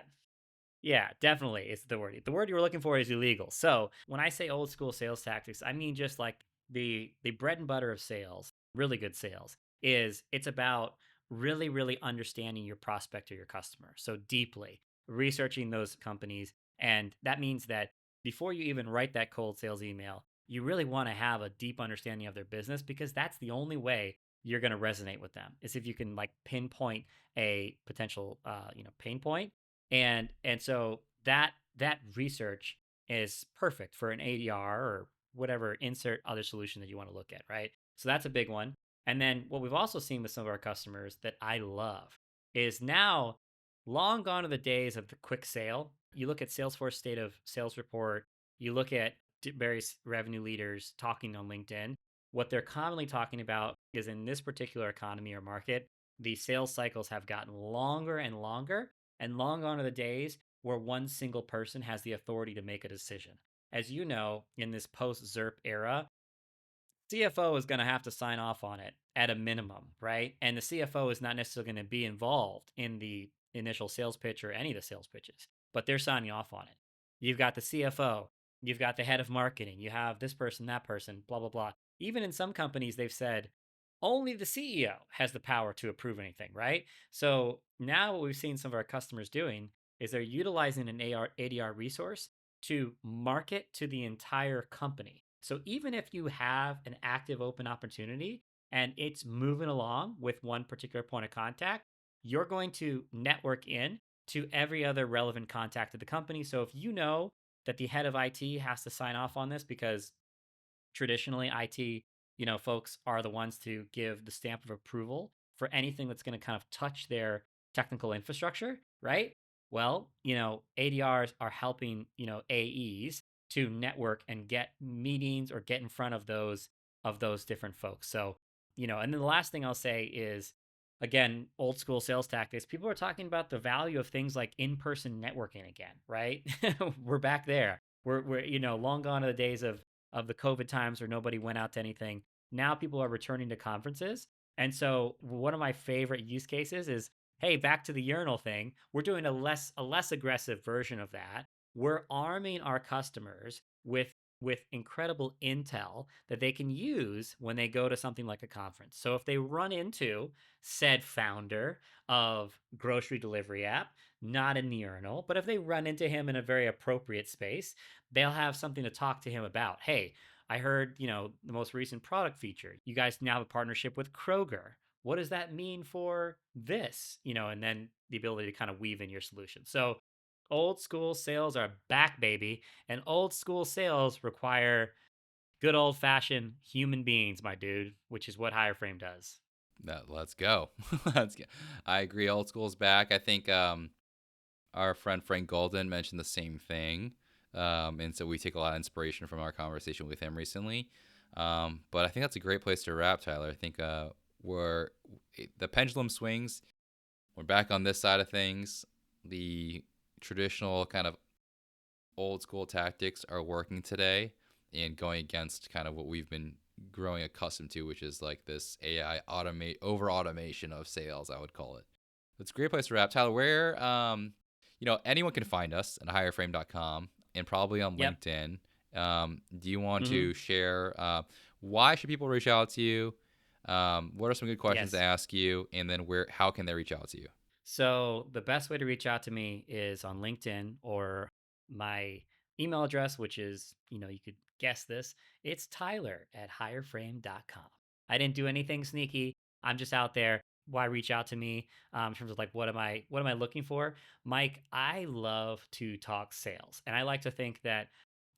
[SPEAKER 2] yeah, definitely. It's the word. The word you were looking for is illegal. So when I say old school sales tactics, I mean just like the bread and butter of sales, really good sales, is it's about really, really understanding your prospect or your customer. So deeply researching those companies. And that means that before you even write that cold sales email, you really want to have a deep understanding of their business because that's the only way you're going to resonate with them is if you can like pinpoint a potential pain point and so that research is perfect for an ADR or whatever insert other solution that you want to look at, right? So that's a big one. And then what we've also seen with some of our customers that I love is now long gone are the days of the quick sale. You look at Salesforce State of Sales Report, you look at various revenue leaders talking on LinkedIn. What they're commonly talking about is in this particular economy or market, the sales cycles have gotten longer and longer, and long gone are the days where one single person has the authority to make a decision. As you know, in this post ZERP era, CFO is going to have to sign off on it at a minimum, right? And the CFO is not necessarily going to be involved in the initial sales pitch or any of the sales pitches, but they're signing off on it. You've got the CFO, you've got the head of marketing, you have this person, that person, blah, blah, blah. Even in some companies, they've said only the CEO has the power to approve anything, right? So now what we've seen some of our customers doing is they're utilizing an ADR resource to market to the entire company. So even if you have an active open opportunity and it's moving along with one particular point of contact, you're going to network in to every other relevant contact of the company. So if you know that the head of IT has to sign off on this because traditionally IT, folks are the ones to give the stamp of approval for anything that's going to kind of touch their technical infrastructure, right? Well, ADRs are helping, AEs to network and get meetings or get in front of those different folks. So, and then the last thing I'll say is again, old school sales tactics. People are talking about the value of things like in-person networking again, right? We're back there. We're long gone are the days of the COVID times where nobody went out to anything. Now people are returning to conferences. And so one of my favorite use cases is, hey, back to the urinal thing. We're doing a less aggressive version of that. We're arming our customers with incredible intel that they can use when they go to something like a conference. So if they run into said founder of grocery delivery app, not in the urinal, but if they run into him in a very appropriate space, they'll have something to talk to him about. Hey, I heard, the most recent product feature. You guys now have a partnership with Kroger. What does that mean for this? And then the ability to kind of weave in your solution. So old school sales are back, baby. And old school sales require good old fashioned human beings, my dude, which is what Hireframe does.
[SPEAKER 1] Let's go. Let's go. I agree. Old school's back. I think our friend Frank Golden mentioned the same thing. And so we take a lot of inspiration from our conversation with him recently. But I think that's a great place to wrap, Tyler. I think we're the pendulum swings. We're back on this side of things. The traditional kind of old school tactics are working today and going against kind of what we've been growing accustomed to, which is like this AI over automation of sales, I would call it. It's a great place to wrap. Tyler, where anyone can find us at hireframe.com and probably on
[SPEAKER 2] Yep.
[SPEAKER 1] LinkedIn. Do you want
[SPEAKER 2] Mm-hmm.
[SPEAKER 1] to share why should people reach out to you? What are some good questions to
[SPEAKER 2] Yes.
[SPEAKER 1] ask you? And then how can they reach out to you?
[SPEAKER 2] So the best way to reach out to me is on LinkedIn or my email address, which is, you could guess this. It's Tyler@hireframe.com. I didn't do anything sneaky. I'm just out there. Why reach out to me in terms of like what am I looking for? Mike, I love to talk sales. And I like to think that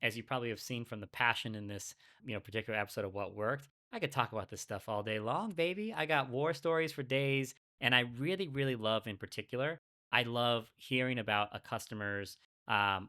[SPEAKER 2] as you probably have seen from the passion in this, particular episode of What Worked, I could talk about this stuff all day long, baby. I got war stories for days. And I really, really love in particular, I love hearing about a customer's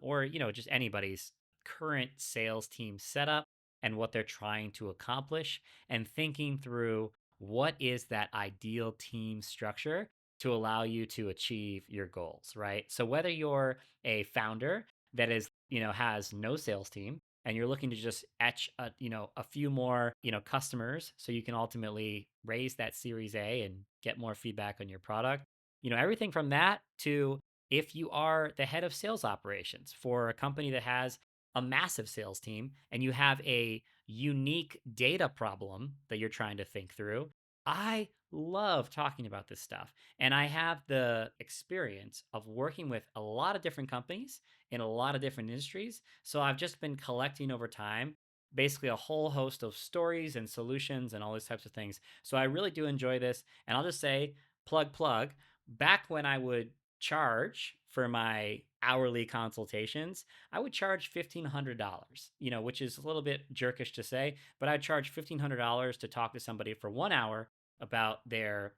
[SPEAKER 2] or just anybody's current sales team setup and what they're trying to accomplish and thinking through what is that ideal team structure to allow you to achieve your goals, right? So whether you're a founder that is, has no sales team and you're looking to just etch a few more customers so you can ultimately raise that series A and get more feedback on your product, everything from that to if you are the head of sales operations for a company that has a massive sales team and you have a unique data problem that you're trying to think through. I love talking about this stuff, and I have the experience of working with a lot of different companies in a lot of different industries. So I've just been collecting over time basically a whole host of stories and solutions and all these types of things. So I really do enjoy this. And I'll just say, plug, back when I would charge for my hourly consultations, I would charge $1,500, which is a little bit jerkish to say, but I'd charge $1,500 to talk to somebody for 1 hour about their,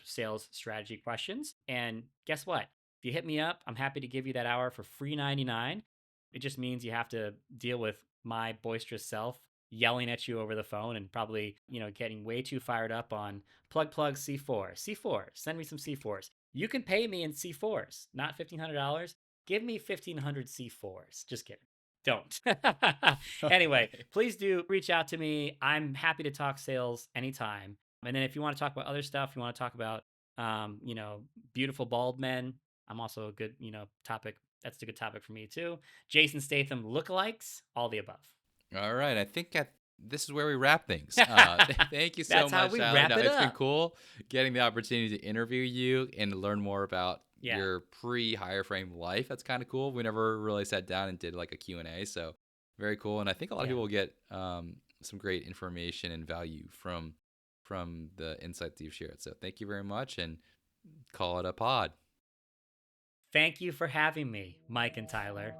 [SPEAKER 2] sales strategy questions. And guess what? If you hit me up, I'm happy to give you that hour for free 99. It just means you have to deal with my boisterous self yelling at you over the phone and probably, getting way too fired up on plug C4. C4, send me some C4s. You can pay me in C4s, not $1,500. Give me 1,500 C4s. Just kidding. Don't. Anyway,
[SPEAKER 1] Okay.
[SPEAKER 2] please do reach out to me. I'm happy to talk sales anytime. And then if you want to talk about other stuff, you want to talk about, beautiful bald men, I'm also a good, topic. That's a good topic for me too. Jason Statham lookalikes, all the above.
[SPEAKER 1] All right. I think this is where we wrap things. Thank you so
[SPEAKER 2] That's how
[SPEAKER 1] much,
[SPEAKER 2] we
[SPEAKER 1] Tyler.
[SPEAKER 2] wrap
[SPEAKER 1] No,
[SPEAKER 2] it
[SPEAKER 1] it's been
[SPEAKER 2] up.
[SPEAKER 1] cool getting the opportunity to interview you and to learn more about
[SPEAKER 2] Yeah.
[SPEAKER 1] your pre-Hireframe life. That's kind of cool. We never really sat down and did like a Q&A, so very cool. And I think a lot of
[SPEAKER 2] Yeah.
[SPEAKER 1] people will get some great information and value from the insights you've shared. So thank you very much, and call it a pod.
[SPEAKER 2] Thank you for having me, Mike and Tyler.